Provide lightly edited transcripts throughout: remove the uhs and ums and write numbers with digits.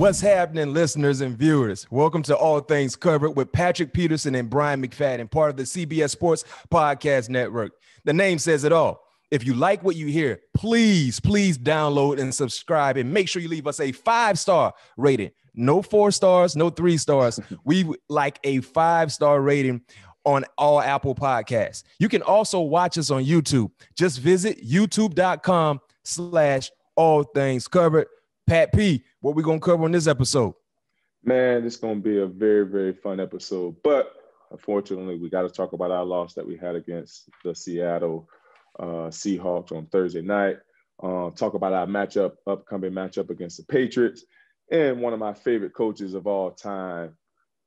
What's happening, listeners and viewers? Welcome to All Things Covered with Patrick Peterson and Brian McFadden, part of the CBS Sports Podcast Network. The name says it all. If you like what you hear, please download and subscribe and make sure you leave us a 5-star rating. No 4 stars, no 3 stars. We like a 5-star rating on all Apple Podcasts. You can also watch us on YouTube. Just visit youtube.com/allthingscovered. Pat P, what we going to cover on this episode? Man, it's going to be a very, very fun episode. But unfortunately, we got to talk about our loss that we had against the Seattle Seahawks on Thursday night. Talk about our upcoming matchup against the Patriots. And one of my favorite coaches of all time,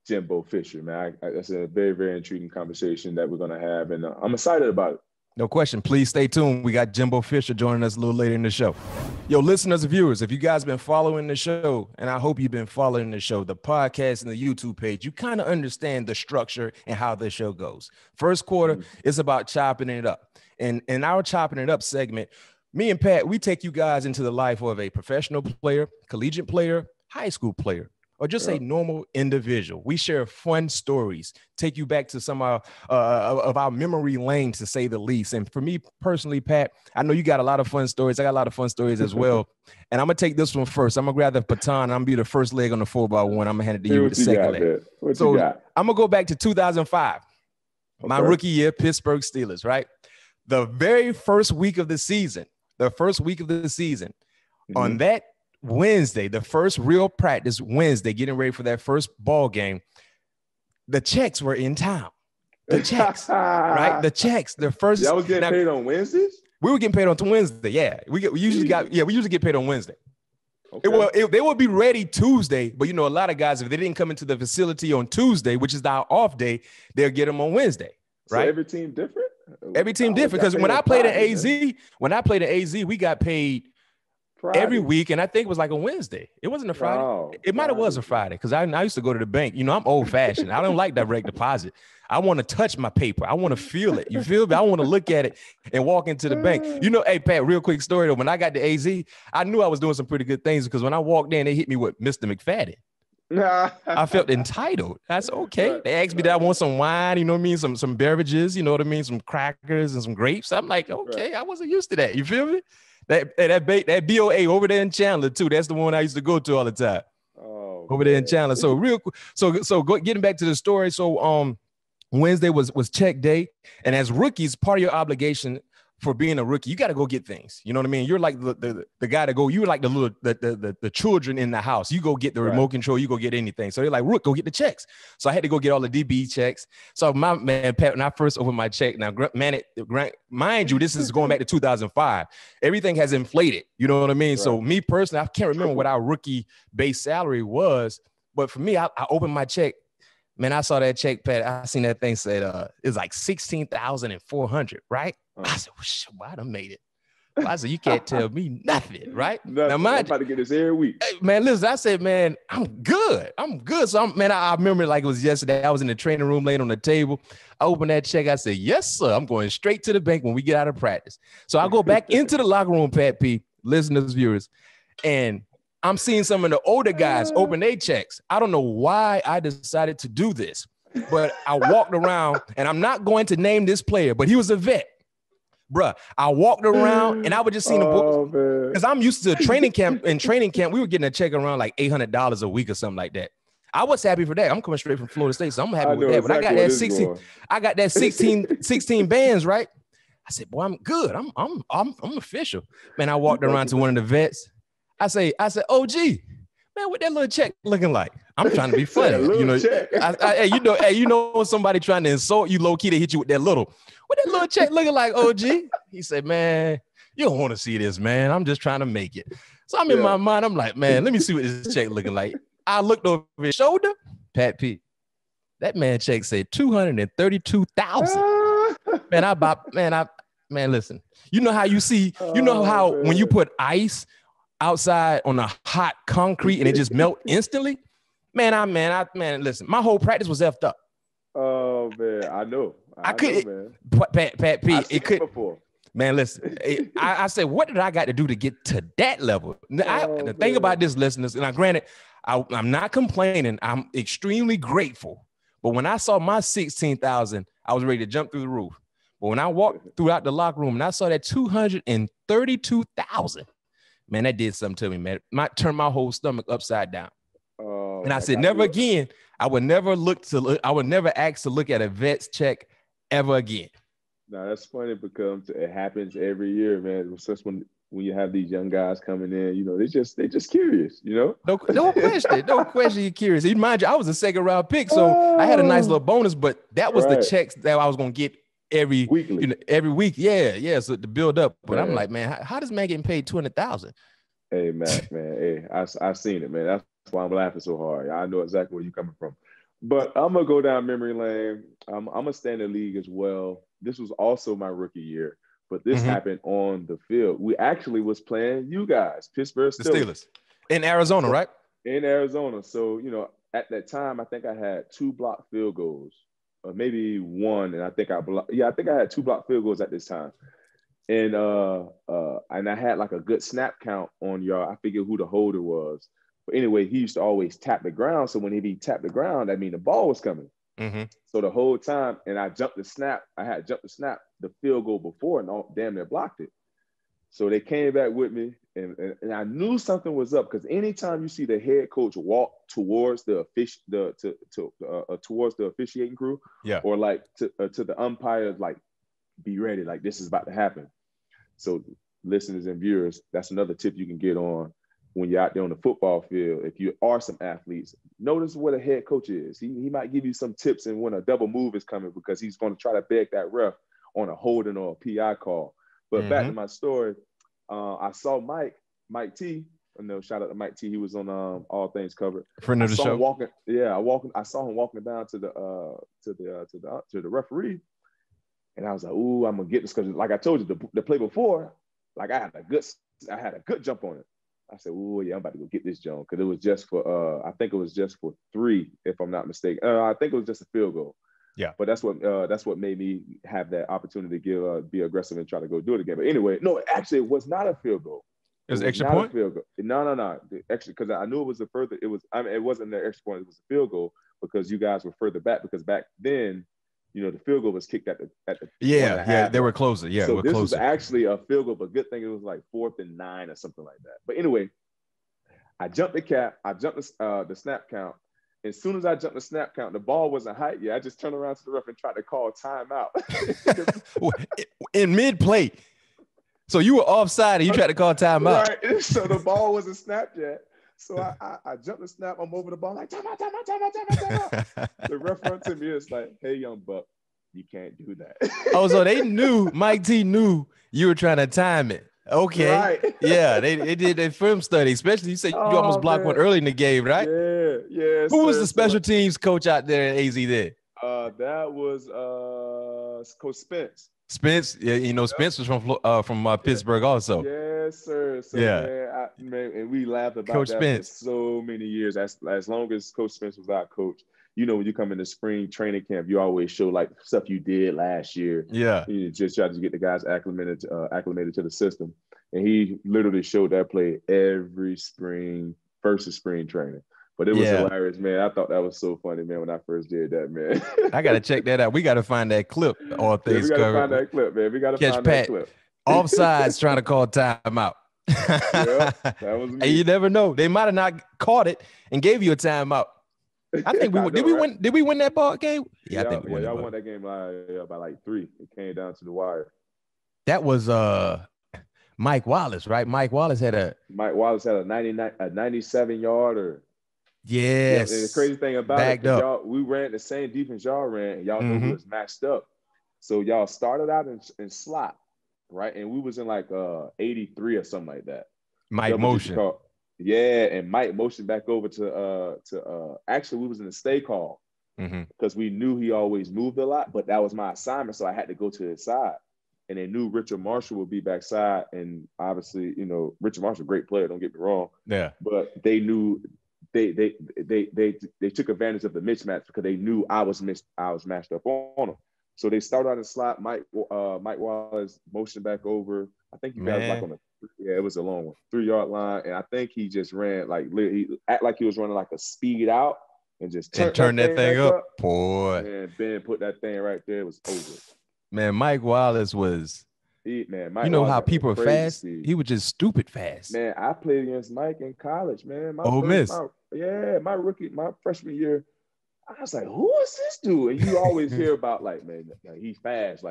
Jimbo Fisher, man. That's a very, very intriguing conversation that we're going to have. And I'm excited about it. No question. Please stay tuned. We got Jimbo Fisher joining us a little later in the show. Yo, listeners and viewers, if you guys been following the show, and I hope you've been following the show, the podcast and the YouTube page, you kind of understand the structure and how the show goes. First quarter is about chopping it up. And in our chopping it up segment, me and Pat, we take you guys into the life of a professional player, collegiate player, high school player, or just a normal individual. We share fun stories, take you back to some of our memory lane, to say the least. And for me personally, Pat, I know you got a lot of fun stories. I got a lot of fun stories as well. And I'm going to take this one first. I'm going to grab the baton. I'm going to be the first leg on the 4x1. I'm going to hand it to you with the second leg. So I'm going to go back to 2005, my rookie year, Pittsburgh Steelers, right? The very first week of the season, on that Wednesday, the first real practice Wednesday, getting ready for that first ball game, the checks were in town. The checks, right? The checks. The first. Y'all was getting paid on Wednesdays? We were getting paid on Wednesday. Yeah, we usually get paid on Wednesday. Okay. They would be ready Tuesday, but you know, a lot of guys, if they didn't come into the facility on Tuesday, which is our off day, they'll get them on Wednesday. Right? So every team different. Every team different, because when I played at AZ, we got paid Friday. Every week, and I think it was like a Wednesday. It wasn't a Friday. Oh, it might have was a Friday, because I used to go to the bank. You know, I'm old fashioned. I don't like direct deposit. I want to touch my paper. I want to feel it. You feel me? I want to look at it and walk into the bank. You know, hey Pat, real quick story though. When I got to AZ, I knew I was doing some pretty good things, because when I walked in, they hit me with Mr. McFadden. I felt entitled. That's okay. They asked me that I want some wine, you know what I mean? Some beverages, you know what I mean? Some crackers and some grapes. I'm like, okay, I wasn't used to that. You feel me? That BOA over there in Chandler too. That's the one I used to go to all the time. Over there in Chandler. So real quick. Getting back to the story. So Wednesday was check day, and as rookies, part of your obligation for being a rookie, you got to go get things. You know what I mean? You're like the guy to go. You're like the children in the house. You go get the remote control. You go get anything. So they're like, Rook, go get the checks. So I had to go get all the DB checks. So my man Pat, when I first opened my check, now mind you, this is going back to 2005. Everything has inflated. You know what I mean? Right. So me personally, I can't remember what our rookie base salary was, but for me, I opened my check. Man, I saw that check, Pat. I seen that thing said it was like 16,400, right? I said, well, I done made it. I said, you can't tell me nothing, right? Nothing. Now, I'm about to get this every week. Hey, man, listen, I said, man, I'm good. So, I remember like it was yesterday. I was in the training room laying on the table. I opened that check. I said, yes, sir. I'm going straight to the bank when we get out of practice. So I go back into the locker room, Pat P, listeners, viewers, and I'm seeing some of the older guys open their checks. I don't know why I decided to do this, but I walked around, and I'm not going to name this player, but he was a vet. Bruh, I walked around and I would just see the books, because I'm used to training camp. In training camp, we were getting a check around like $800 a week or something like that. I was happy for that. I'm coming straight from Florida State, so I'm happy with that. But I got that 16 bands, right? I said, boy, I'm good. I'm official. Man, I walked around to one of the vets. I said, OG, man, what that little check looking like? I'm trying to be funny. You know, you know when somebody trying to insult you, low key, they hit you with that little. What that little check looking like, OG? He said, man, you don't want to see this, man. I'm just trying to make it. So I'm in my mind. I'm like, man, let me see what this check looking like. I looked over his shoulder. Pat P. That man check said $232,000. Man, listen. You know how you see, you know how when you put ice outside on a hot concrete and it just melt instantly? Man, listen, my whole practice was effed up. Oh man, I know. I couldn't, Pat P. It could. Before. Man, listen. I said, what did I got to do to get to that level? The thing about this, listeners, and granted, I'm not complaining. I'm extremely grateful. But when I saw my 16,000, I was ready to jump through the roof. But when I walked throughout the locker room and I saw that 232,000, man, that did something to me, man. Might turn my whole stomach upside down. And I said, never again. I would never ask to look at a vet's check ever again. No, that's funny because it happens every year, man. Just when you have these young guys coming in, you know, they just curious, you know. No question, you're curious. Mind you, I was a second round pick, so I had a nice little bonus, but that was the checks that I was gonna get every weekly, you know, every week. Yeah. So to build up, but I'm like, man, how does man getting paid 200,000? Hey, Matt, man, hey, I seen it, man. That's why I'm laughing so hard. I know exactly where you're coming from. But I'm gonna go down memory lane. I'm gonna stay in the league as well. This was also my rookie year, but this happened on the field. We actually was playing you guys, Pittsburgh Steelers. In Arizona, right? In Arizona. So, you know, at that time, I think I had 2 blocked field goals, or maybe 1, and I think I had 2 blocked field goals at this time. And I had like a good snap count on y'all. I figured who the holder was. But anyway, he used to always tap the ground. So when he tapped the ground, that mean the ball was coming. So the whole time, and I jumped the snap. I had jumped the snap, the field goal before, and damn near blocked it. So they came back with me, and I knew something was up because anytime you see the head coach walk towards the officiating crew, or like to the umpires, like be ready, like this is about to happen. So listeners and viewers, that's another tip you can get on when you're out there on the football field. If you are some athletes, notice what a head coach is. He might give you some tips and when a double move is coming because he's going to try to beg that ref on a holding or a PI call. But back to my story, I saw Mike T. Shout out to Mike T. He was on All Things Covered. Friend of the show. I saw him walking down to the referee, and I was like, "Ooh, I'm gonna get this," because, like I told you, the play before, like I had a good jump on it. I said, "Ooh, yeah, I'm about to go get this jump," because it was just for I think it was just for 3, if I'm not mistaken. I think it was just a field goal. Yeah, but that's what made me have that opportunity to be aggressive and try to go do it again. But anyway, no, actually, it was not a field goal. It was extra point. Field goal. No. Actually, because I knew it was a further. It was. I mean, it wasn't an extra point. It was a field goal because you guys were further back. Because back then, you know, the field goal was kicked at the. Yeah, they were closer. Yeah, so this was actually a field goal, but good thing it was like 4th and 9 or something like that. But anyway, I jumped the cap. I jumped the snap count. As soon as I jumped the snap count, the ball wasn't high yet. I just turned around to the ref and tried to call timeout. In mid-play. So you were offside and you tried to call timeout. Right. So the ball wasn't snapped yet. So I jumped the snap. I'm over the ball like, timeout. The ref run to me. It's like, hey, young buck, you can't do that. Oh, so they knew, Mike T knew you were trying to time it. Okay. Right. Yeah, they did their film study, especially you said you almost blocked one early in the game, right? Yeah. Who was the special teams coach out there at AZ there? That was Coach Spence. Spence, yeah, you know, Spence was from Pittsburgh also. Yes, sir. So, man, and we laughed about Coach that Spence for so many years. As long as Coach Spence was our coach, you know, when you come into spring training camp, you always show like stuff you did last year. Yeah, you just try to get the guys acclimated to the system, and he literally showed that play every spring versus spring training. But it was hilarious, man. I thought that was so funny, man, when I first did that, man. I got to check that out. We got to find that clip. All things we got covered. to find that clip, man. We got to find Pat that clip. Offsides trying to call timeout. That was me. And you never know. They might have not caught it and gave you a timeout. I think did we win that ball game? Yeah, I think we won. Y'all won that game by like 3. It came down to the wire. That was Mike Wallace, right? Mike Wallace had a 97-yarder. Yes. And the crazy thing about it, y'all, we ran the same defense y'all ran, and y'all knew we was matched up. So y'all started out in slot, right? And we was in like 83 or something like that. Mike motion. And Mike motioned back over to actually we was in the stay call because we knew he always moved a lot, but that was my assignment, so I had to go to his side. And they knew Richard Marshall would be backside, and obviously, you know, Richard Marshall, great player, don't get me wrong. Yeah. But they knew they took advantage of the mismatch because they knew I was matched up on him. So they started out in the slot. Mike Wallace motioned back over. I think he got like on it was a long one, 3-yard line. And I think he just ran he act like he was running like a speed out and just turned that thing up. Boy. And Ben put that thing right there. It was over. Man, Mike Wallace was Mike you know Wallace how people are fast? Speed. He was just stupid fast. Man, I played against Mike in college, man. My freshman year, I was like, who is this dude? And you always hear about man, he's fast.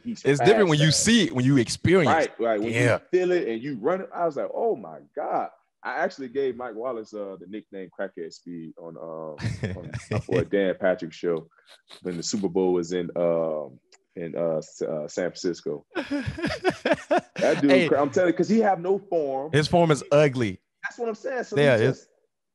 He's it's fast, different when you see it, when you experience it. Right. When you feel it and you run it, I was like, oh my God. I actually gave Mike Wallace the nickname Crackhead Speed for a Dan Patrick show when the Super Bowl was in San Francisco. That dude, I'm telling you, because he have no form. His form is ugly. That's what I'm saying. So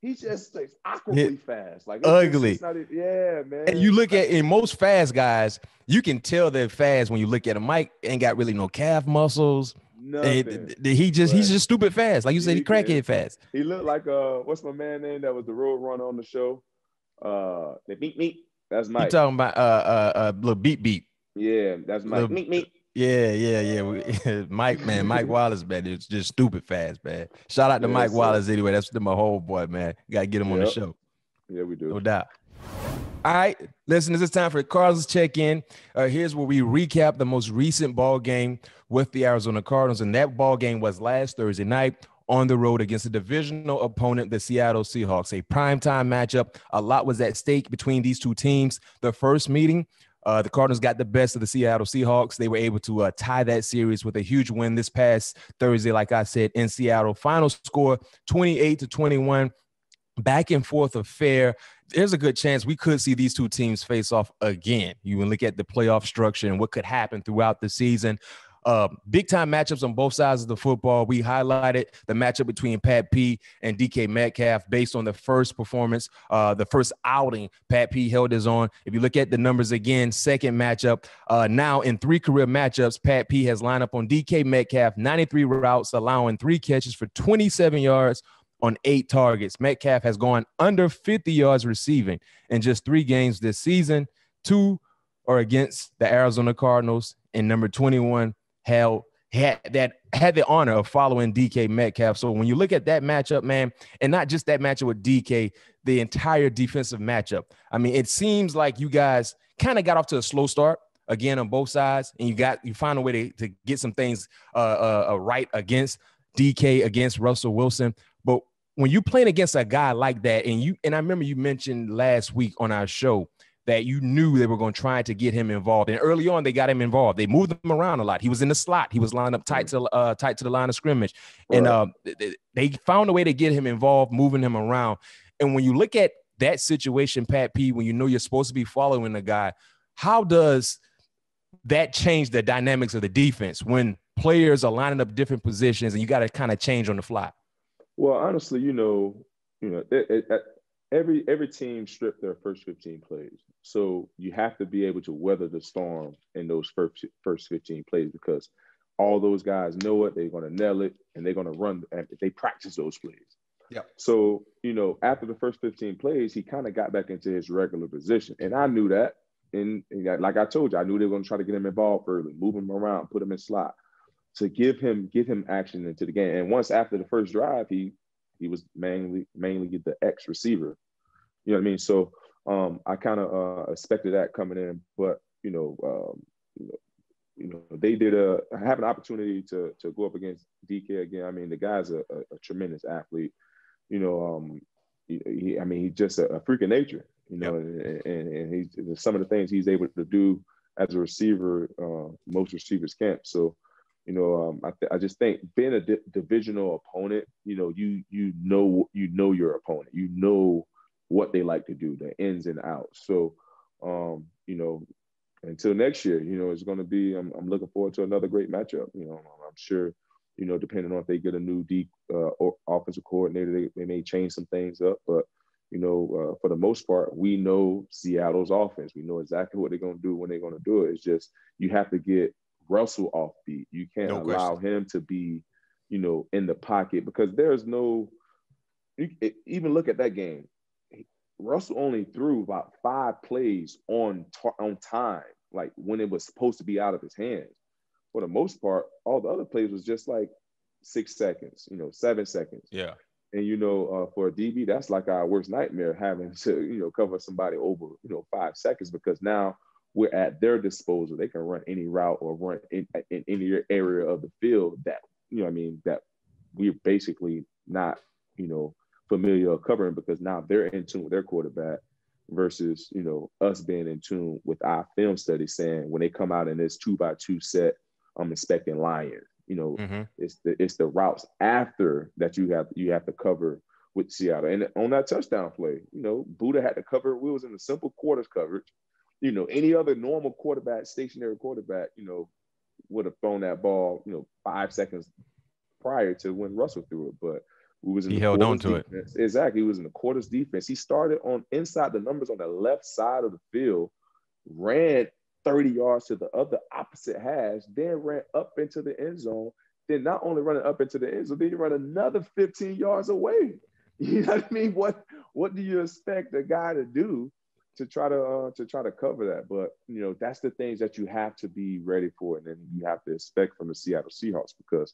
he's just awkwardly fast. Ugly. Man. And you look at in most fast guys, you can tell they're fast when you look at him. Mike ain't got really no calf muscles. He's just stupid fast. Like you said, he crackhead fast. He looked like what's my man name that was the road runner on the show? They beat me. That's Mike. You talking about little beat. Yeah, that's Mike. Meet. Yeah. Mike Wallace, man, it's just stupid fast, man. Shout out to Mike Wallace anyway. That's my whole boy, man. Gotta get him on the show. Yeah, we do. No doubt. All right, listeners, it's time for the Cardinals check-in. Here's where we recap the most recent ball game with the Arizona Cardinals, and that ball game was last Thursday night on the road against a divisional opponent, the Seattle Seahawks. A primetime matchup. A lot was at stake between these two teams. The first meeting, the Cardinals got the best of the Seattle Seahawks. They were able to tie that series with a huge win this past Thursday, like I said, in Seattle. Final score, 28-21. Back and forth affair. There's a good chance we could see these two teams face off again. You can look at the playoff structure and what could happen throughout the season. Big time matchups on both sides of the football. We highlighted the matchup between Pat P and DK Metcalf based on the first performance, the first outing Pat P held his own. If you look at the numbers again, second matchup, now in 3 career matchups, Pat P has lined up on DK Metcalf, 93 routes, allowing 3 catches for 27 yards on 8 targets. Metcalf has gone under 50 yards receiving in just 3 games this season. 2 are against the Arizona Cardinals, and number 21 had the honor of following DK Metcalf. So when you look at that matchup, man, and not just that matchup with DK, the entire defensive matchup, I mean, it seems like you guys kind of got off to a slow start again on both sides, and you find a way to get some things right against DK, against Russell Wilson. But when you playing against a guy like that, and I remember you mentioned last week on our show that you knew they were going to try to get him involved. And early on, they got him involved. They moved him around a lot. He was in the slot. He was lined up tight to the line of scrimmage. Right. And they found a way to get him involved, moving him around. And when you look at that situation, Pat P, when you know you're supposed to be following the guy, how does that change the dynamics of the defense when players are lining up different positions and you got to kind of change on the fly? Well, honestly, every team stripped their first 15 plays. So you have to be able to weather the storm in those first 15 plays because all those guys know it. They're going to nail it, and they're going to run. They practice those plays. Yeah. So, after the first 15 plays, he kind of got back into his regular position. And I knew that. And like I told you, I knew they were going to try to get him involved early, move him around, put him in slot to get him action into the game. And once after the first drive, he was mainly the X receiver. You know what I mean? So I kind of expected that coming in, but they did have an opportunity to go up against DK again. I mean, the guy's a tremendous athlete. He's just a freak of nature. And he's some of the things he's able to do as a receiver, most receivers can't. So, I just think being a divisional opponent, you know your opponent, what they like to do, the ins and outs. So, until next year, it's going to be, I'm looking forward to another great matchup. I'm sure, depending on if they get a new offensive coordinator, they may change some things up. But, for the most part, we know Seattle's offense. We know exactly what they're going to do when they're going to do it. It's just you have to get Russell off beat. You can't allow him to be, in the pocket because there's no – even look at that game. Russell only threw about 5 plays on time. like when it was supposed to be out of his hands. For the most part, all the other plays was just like 6 seconds, 7 seconds. Yeah. And, for a DB, that's like our worst nightmare, having to, cover somebody over, 5 seconds, because now we're at their disposal. They can run any route or run in any area of the field that, that we're basically not, familiar covering, because now they're in tune with their quarterback versus, us being in tune with our film study, saying when they come out in this 2x2 set, I'm expecting lions. It's the routes after that you have to cover with Seattle. And on that touchdown play, Buddha had to cover. We was in the simple quarters coverage. Any other normal quarterback, stationary quarterback, would have thrown that ball, 5 seconds prior to when Russell threw it. But we was in he the held on to defense. Exactly. He was in the quarters defense. He started on inside the numbers on the left side of the field, ran 30 yards to the other opposite hash, then ran up into the end zone. Then not only running up into the end zone, then you run another 15 yards away. You know what I mean? What do you expect a guy to do to try to cover that? But that's the things that you have to be ready for, and then you have to expect from the Seattle Seahawks, because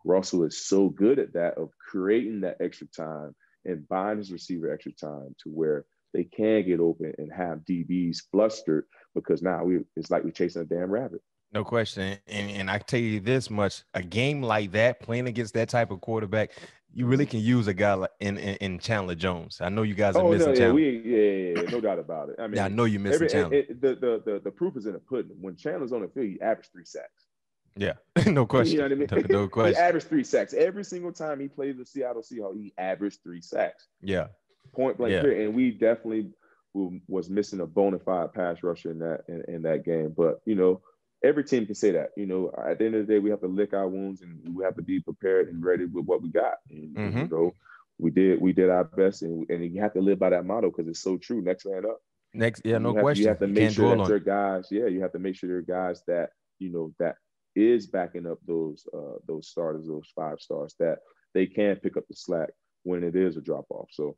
Russell is so good at that, of creating that extra time and buying his receiver extra time to where they can get open and have DBs flustered, because now it's like we're chasing a damn rabbit. No question. And I tell you this much, a game like that, playing against that type of quarterback, you really can use a guy like in Chandler Jones. I know you guys are missing Chandler. No doubt about it. I mean, I know you're missing Chandler. The proof is in the pudding. When Chandler's on the field, he averaged 3 sacks. Yeah, no question. You know what I mean? No question. He averaged 3 sacks. Every single time he played the Seattle Seahawks, he averaged 3 sacks. Yeah. Point blank period. And we definitely was missing a bona fide pass rusher in that game. But, every team can say that. At the end of the day, we have to lick our wounds, and we have to be prepared and ready with what we got. And, we did our best, and you have to live by that motto, because it's so true. Next man up. No question. You have to make sure that your guys, you have to make sure your guys that, that is backing up those starters, those 5 stars, that they can pick up the slack when it is a drop off. So,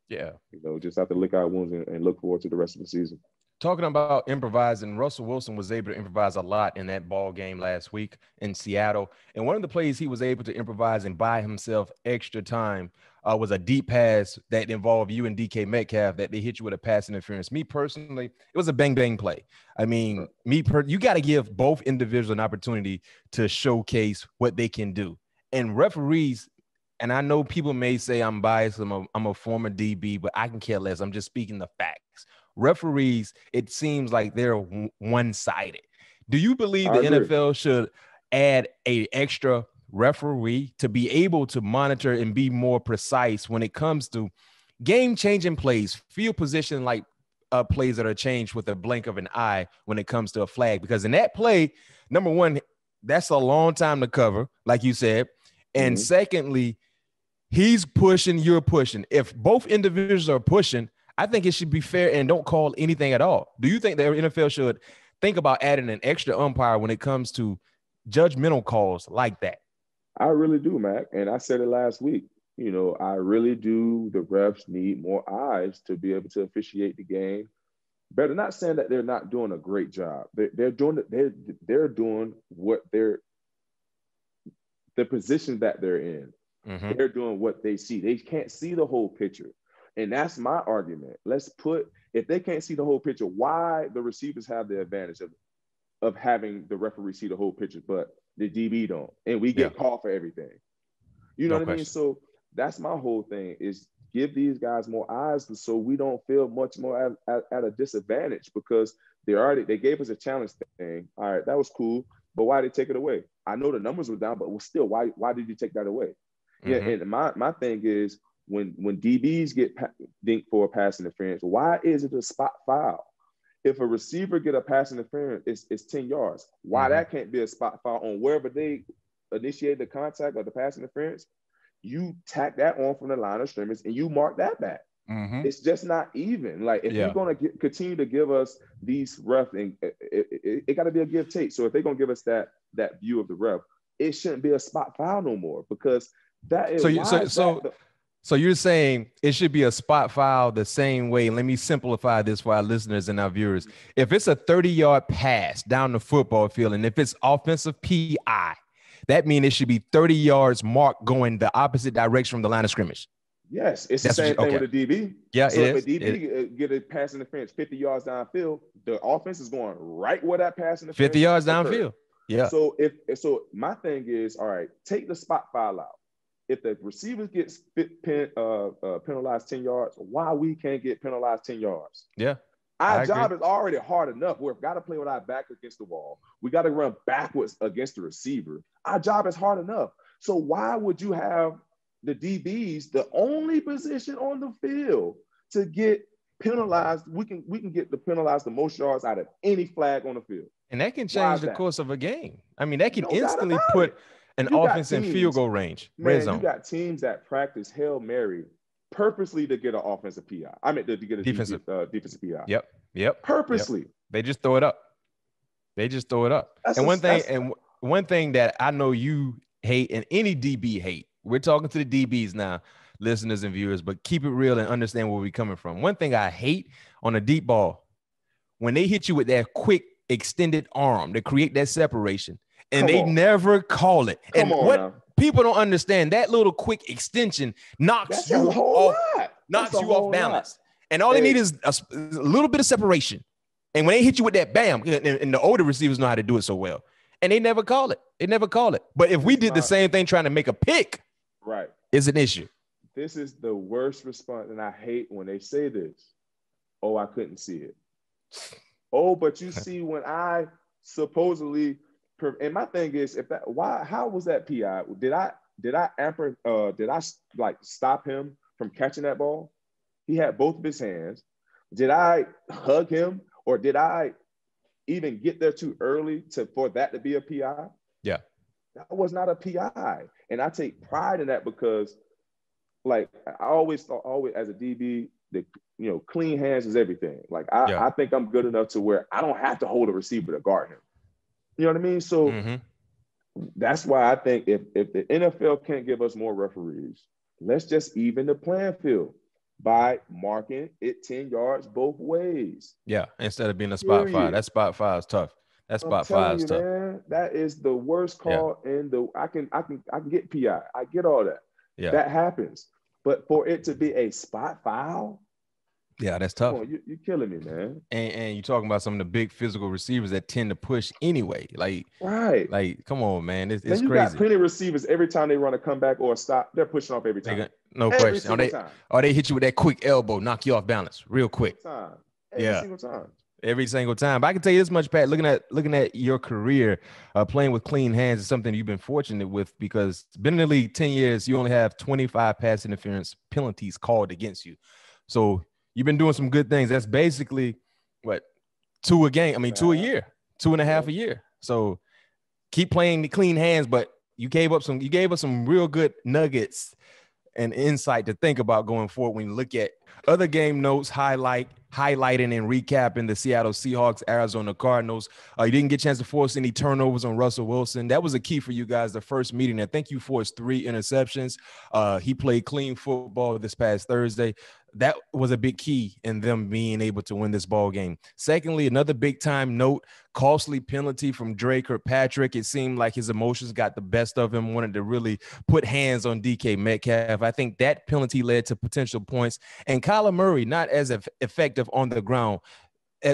just have to lick our wounds and look forward to the rest of the season. Talking about improvising, Russell Wilson was able to improvise a lot in that ball game last week in Seattle. And one of the plays he was able to improvise and buy himself extra time was a deep pass that involved you and DK Metcalf, that they hit you with a pass interference. Me personally, it was a bang play. I mean, you got to give both individuals an opportunity to showcase what they can do. And referees, and I know people may say I'm biased, I'm a former DB, but I can care less. I'm just speaking the facts. Referees, it seems like they're one-sided. Do you believe the NFL should add an extra referee to be able to monitor and be more precise when it comes to game-changing plays, field position, like plays that are changed with a blink of an eye when it comes to a flag? Because in that play, number one, that's a long time to cover, like you said. And secondly, he's pushing, you're pushing. If both individuals are pushing, I think it should be fair and don't call anything at all. Do you think the NFL should think about adding an extra umpire when it comes to judgmental calls like that? I really do, Mac. And I said it last week. I really do. The refs need more eyes to be able to officiate the game better. Not saying that they're not doing a great job. They're doing what the position that they're in. They're doing what they see. They can't see the whole picture. And that's my argument. If they can't see the whole picture, why the receivers have the advantage of having the referee see the whole picture, but the DB don't, and we get called for everything. You know what I mean? So that's my whole thing, is give these guys more eyes so we don't feel much more at a disadvantage, because they gave us a challenge thing. All right, that was cool, but why did they take it away? I know the numbers were down, but still, why did you take that away? Yeah, and my thing is, when DBs get dinged for a pass interference, why is it a spot foul? If a receiver get a pass interference, it's 10 yards. Why that can't be a spot foul on wherever they initiate the contact or the pass interference? You tack that on from the line of scrimmage and you mark that back. It's just not even. Like, if you're going to continue to give us these ref, and it got to be a give take. So if they're going to give us that view of the ref, it shouldn't be a spot foul no more, because that is So you're saying it should be a spot foul the same way. Let me simplify this for our listeners and our viewers. If it's a 30-yard pass down the football field, and if it's offensive PI, that means it should be 30 yards marked going the opposite direction from the line of scrimmage. Yes, it's the same thing with a DB. Yeah, so if a DB get a pass interference 50 yards downfield, the offense is going right where that pass interference 50 yards downfield. Yeah. So my thing is, all right, take the spot foul out. If the receiver gets penalized 10 yards, why we can't get penalized 10 yards? Yeah. Our job is already hard enough. We've got to play with our back against the wall. We got to run backwards against the receiver. Our job is hard enough. So why would you have the DBs, the only position on the field, to get penalized? We can get penalized the most yards out of any flag on the field. And that can change the course of a game. I mean, that can instantly put an offense in field goal range. Man, you got teams that practice Hail Mary purposely to get an offensive PI. I mean, to get a defensive PI. Yep. Purposely. Yep. They just throw it up. One thing that I know you hate and any DB hate, we're talking to the DBs now, listeners and viewers, but keep it real and understand where we're coming from. One thing I hate on a deep ball, when they hit you with that quick extended arm to create that separation, and they never call it. And what people don't understand, that little quick extension knocks you off balance. And all they need is a little bit of separation. And when they hit you with that bam, and the older receivers know how to do it so well, and they never call it. But if we did the same thing trying to make a pick, right, it's an issue. This is the worst response, and I hate when they say this. Oh, I couldn't see it. Oh, but you see when I supposedly, and my thing is, how was that PI? Did I stop him from catching that ball? He had both of his hands. Did I hug him, or did I even get there too early for that to be a PI? Yeah. That was not a PI. And I take pride in that because, like, I always thought as a DB, clean hands is everything. Like, I think I'm good enough to where I don't have to hold a receiver to guard him. You know what I mean? So that's why I think if the NFL can't give us more referees, let's just even the playing field by marking it 10 yards both ways. Yeah, instead of being a spot five. That spot five is tough. That spot five is tough. Man, that is the worst call in the. I can get PI. I get all that. Yeah, that happens. But for it to be a spot foul, yeah, that's tough. You're killing me, man. And you're talking about some of the big physical receivers that tend to push anyway. Like, right. Like, come on, man. It's crazy. You got plenty of receivers every time they run a comeback or a stop, they're pushing off every time. No question. They hit you with that quick elbow, knock you off balance real quick. Every single time. Every single time. But I can tell you this much, Pat, looking at your career, playing with clean hands is something you've been fortunate with, because been in the league 10 years, you only have 25 pass interference penalties called against you. So you've been doing some good things. That's basically what, 2 a game. I mean, 2 a year, 2.5 a year. So keep playing the clean hands, but you gave us some real good nuggets and insight to think about going forward when you look at other game notes, highlighting and recapping the Seattle Seahawks, Arizona Cardinals. You didn't get a chance to force any turnovers on Russell Wilson. That was a key for you guys the first meeting. I think you forced 3 interceptions. He played clean football this past Thursday. That was a big key in them being able to win this ball game. Secondly, another big time note, costly penalty from Dre Kirkpatrick. It seemed like his emotions got the best of him, wanted to really put hands on DK Metcalf. I think that penalty led to potential points. And Kyler Murray, not as effective on the ground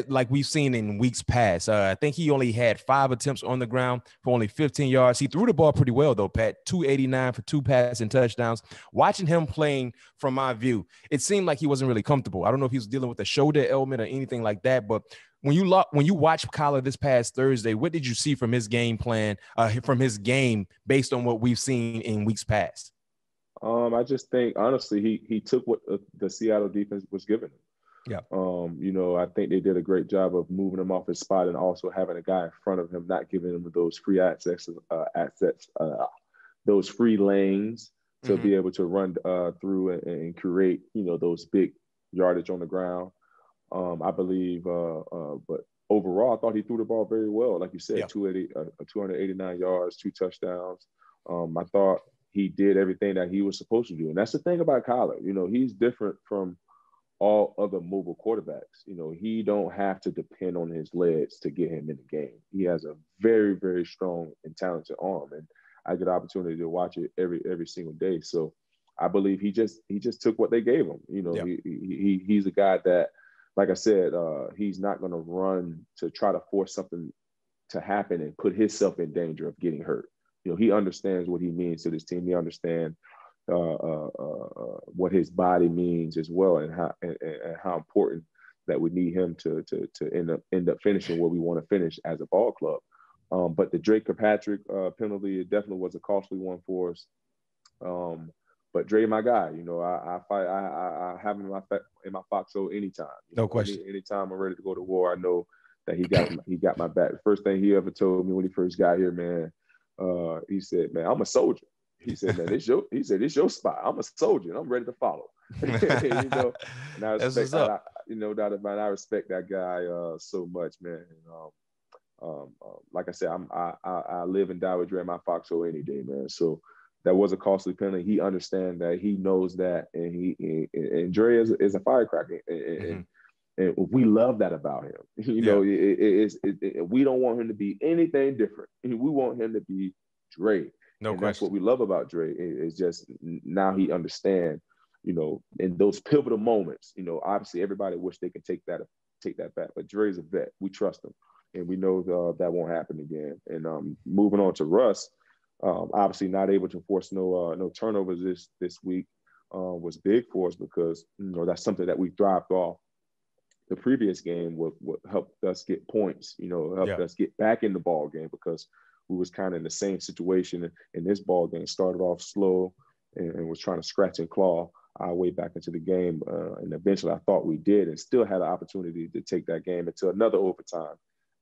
like we've seen in weeks past. I think he only had 5 attempts on the ground for only 15 yards. He threw the ball pretty well, though, Pat. 289 for 2 passing touchdowns. Watching him playing from my view, it seemed like he wasn't really comfortable. I don't know if he was dealing with a shoulder ailment or anything like that, but when you watch Kyler this past Thursday, what did you see from his game plan, from his game based on what we've seen in weeks past? I just think, honestly, he took what the Seattle defense was giving him. Yeah. I think they did a great job of moving him off his spot and also having a guy in front of him, not giving him those free those free lanes to be able to run through and create, those big yardage on the ground. I believe, but overall, I thought he threw the ball very well. Like you said, 289 yards, 2 touchdowns. I thought he did everything that he was supposed to do. And that's the thing about Kyler. You know, he's different from all other mobile quarterbacks. You know, he don't have to depend on his legs to get him in the game. He has a very, very strong and talented arm, and I get the opportunity to watch it every single day. So I believe he just took what they gave him. You know, he's a guy that, like I said, he's not going to run to try to force something to happen and put himself in danger of getting hurt. You know, he understands what he means to this team. He understands what his body means as well, and how important that we need him to end up finishing where we want to finish as a ball club. But the Drake Kirkpatrick penalty, it definitely was a costly one for us. But Dre, my guy, you know, I have him in my foxhole anytime. No question. Anytime I'm ready to go to war, I know that he got my back. The first thing he ever told me when he first got here, man, he said, "Man, I'm a soldier." He said, "Man, it's your spot. I'm a soldier, and I'm ready to follow." You know, and I respect that. I respect that guy so much, man. And, like I said, I live and die with Dre in my foxhole any day, man. So that was a costly penalty. He understands that. He knows that, and Dre is a firecracker, and we love that about him. You know, we don't want him to be anything different. We want him to be Dre. No question. That's what we love about Dre. Is just now he understands. You know, in those pivotal moments. You know, obviously everybody wish they could take that back, but Dre's a vet. We trust him, and we know that won't happen again. And moving on to Russ, obviously not able to force no turnovers this week was big for us, because you know that's something that we thrived off. The previous game what helped us get points, you know, helped us get back in the ball game, because we was kind of in the same situation in this ball game. Started off slow and was trying to scratch and claw our way back into the game. And eventually I thought we did, and still had an opportunity to take that game into another overtime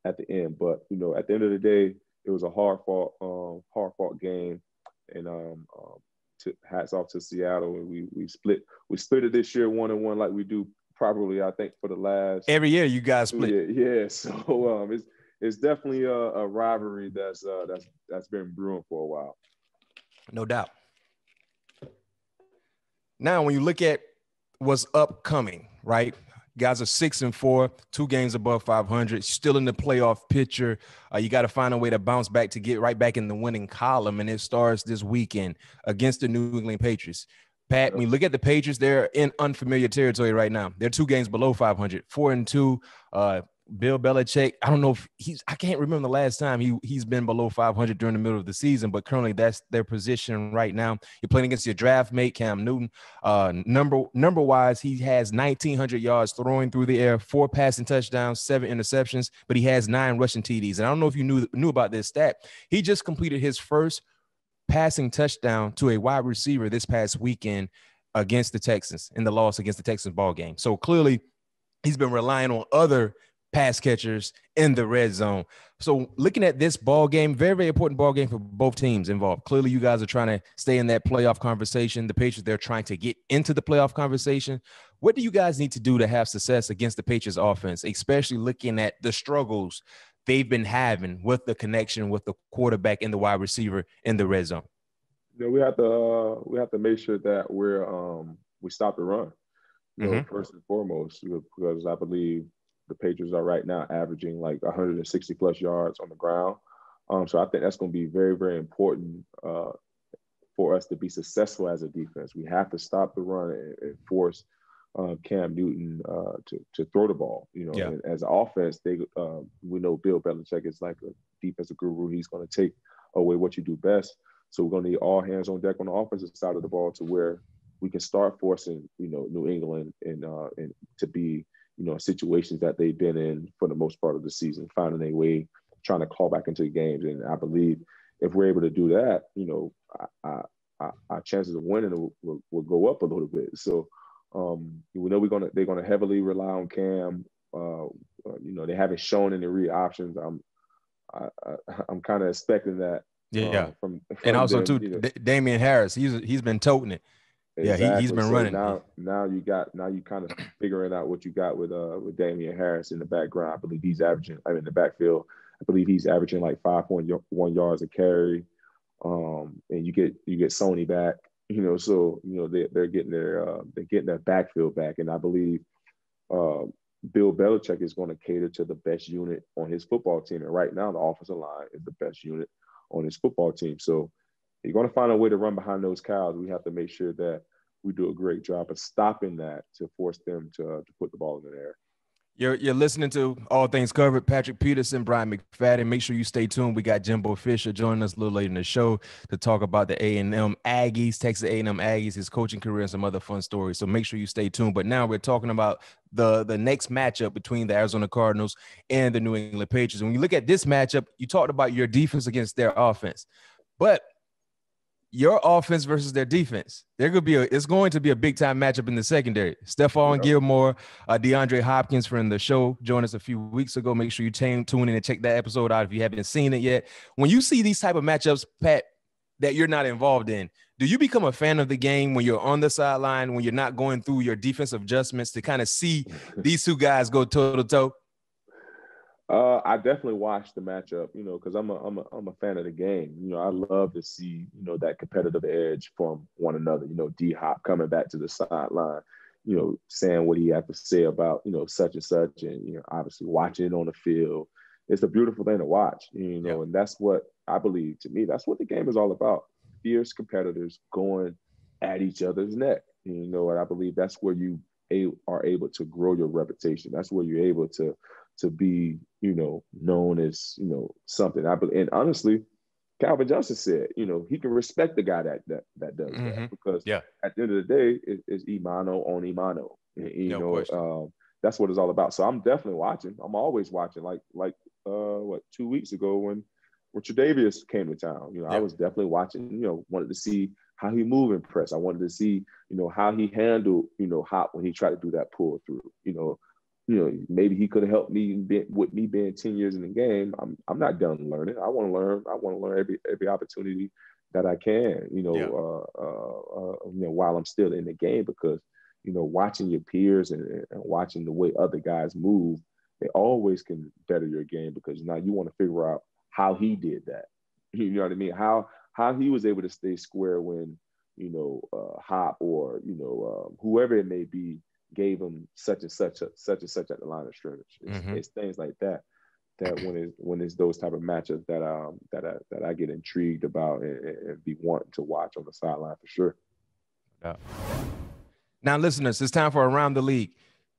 at the end. But, you know, at the end of the day, it was a hard fought game. And hats off to Seattle. And we split it this year 1-1, like we do probably, I think, for the last every year you guys split. Yeah. So it's definitely a rivalry that's been brewing for a while. No doubt. Now, when you look at what's upcoming, right? Guys are 6-4, 2 games above 500, still in the playoff picture. You got to find a way to bounce back to get right back in the winning column, and it starts this weekend against the New England Patriots. Pat, when you look at the Patriots, they're in unfamiliar territory right now. They're 2 games below 500, 4-2. Bill Belichick, I don't know if I can't remember the last time he's been below 500 during the middle of the season, but currently that's their position right now. You're playing against your draft mate, Cam Newton. Number wise, he has 1,900 yards throwing through the air, 4 passing touchdowns, 7 interceptions, but he has 9 rushing TDs. And I don't know if you knew about this stat. He just completed his first passing touchdown to a wide receiver this past weekend against the Texans in the loss against the Texans ball game. So clearly he's been relying on other pass catchers in the red zone. So looking at this ball game, very, very important ball game for both teams involved. Clearly you guys are trying to stay in that playoff conversation. The Patriots, they're trying to get into the playoff conversation. What do you guys need to do to have success against the Patriots offense, especially looking at the struggles they've been having with the connection with the quarterback and the wide receiver in the red zone? You know, we have to make sure that we stop the run, you know, first and foremost, because I believe the Patriots are right now averaging like 160 plus yards on the ground. So I think that's going to be very, very important for us to be successful as a defense. We have to stop the run and force Cam Newton to throw the ball. You know, and as an offense, we know Bill Belichick is like a defensive guru. He's going to take away what you do best. So we're going to need all hands on deck on the offensive side of the ball to where we can start forcing, you know, New England and to be, you know, situations that they've been in for the most part of the season, finding a way, trying to call back into the games. And I believe if we're able to do that, you know, our chances of winning will go up a little bit. So, we know they're gonna heavily rely on Cam. You know, they haven't shown any real options. I'm kind of expecting that. From and also them, too, you know. Damian Harris, he's been toting it. Exactly. Yeah, he's been running. Now you kind of figuring out what you got with Damian Harris in the background. I believe he's averaging. In the backfield, I believe he's averaging like 5.1 yards a carry. And you get Sony back, so they're getting their backfield back, and I believe Bill Belichick is going to cater to the best unit on his football team, and right now the offensive line is the best unit on his football team. So you're going to find a way to run behind those cows. We have to make sure that we do a great job of stopping that to force them to put the ball in the air. You're listening to All Things Covered. Patrick Peterson, Bryant McFadden. Make sure you stay tuned. We got Jimbo Fisher joining us a little later in the show to talk about the A&M Aggies, Texas A&M Aggies, his coaching career, and some other fun stories. So make sure you stay tuned. But now we're talking about the next matchup between the Arizona Cardinals and the New England Patriots. When you look at this matchup, you talked about your defense against their offense. But your offense versus their defense, it's going to be a big time matchup in the secondary. Stephon Gilmore, DeAndre Hopkins from the show joined us a few weeks ago. Make sure you tune in and check that episode out if you haven't seen it yet. When you see these type of matchups, Pat, that you're not involved in, do you become a fan of the game when you're on the sideline, when you're not going through your defensive adjustments to kind of see these two guys go toe to toe? I definitely watched the matchup, because I'm a fan of the game. I love to see, that competitive edge from one another. D-Hop coming back to the sideline, saying what he had to say about, such and such, and obviously watching it on the field. It's a beautiful thing to watch, and that's what I believe. To me, that's what the game is all about. Fierce competitors going at each other's neck. And I believe that's where you are able to grow your reputation. That's where you're able to be, known as, something. And honestly, Calvin Johnson said, he can respect the guy that does that, because at the end of the day, it's Imano on Imano. That's what it's all about. So I'm definitely watching. I'm always watching. Like 2 weeks ago when Tre'Davious came to town, I was definitely watching. Wanted to see how he moved in press. I wanted to see, how he handled, Hop when he tried to do that pull through. Maybe he could have helped me with me being 10 years in the game. I'm not done learning. I want to learn. I want to learn every opportunity that I can, while I'm still in the game, because, watching your peers and watching the way other guys move, they always can better your game, because now you want to figure out how he did that. You know what I mean? How he was able to stay square when, Hop or, whoever it may be, gave him such and such at the line of scrimmage. It's things like that when it's those type of matchups that I get intrigued about and be wanting to watch on the sideline for sure. Yeah. Now, listeners, it's time for Around the League.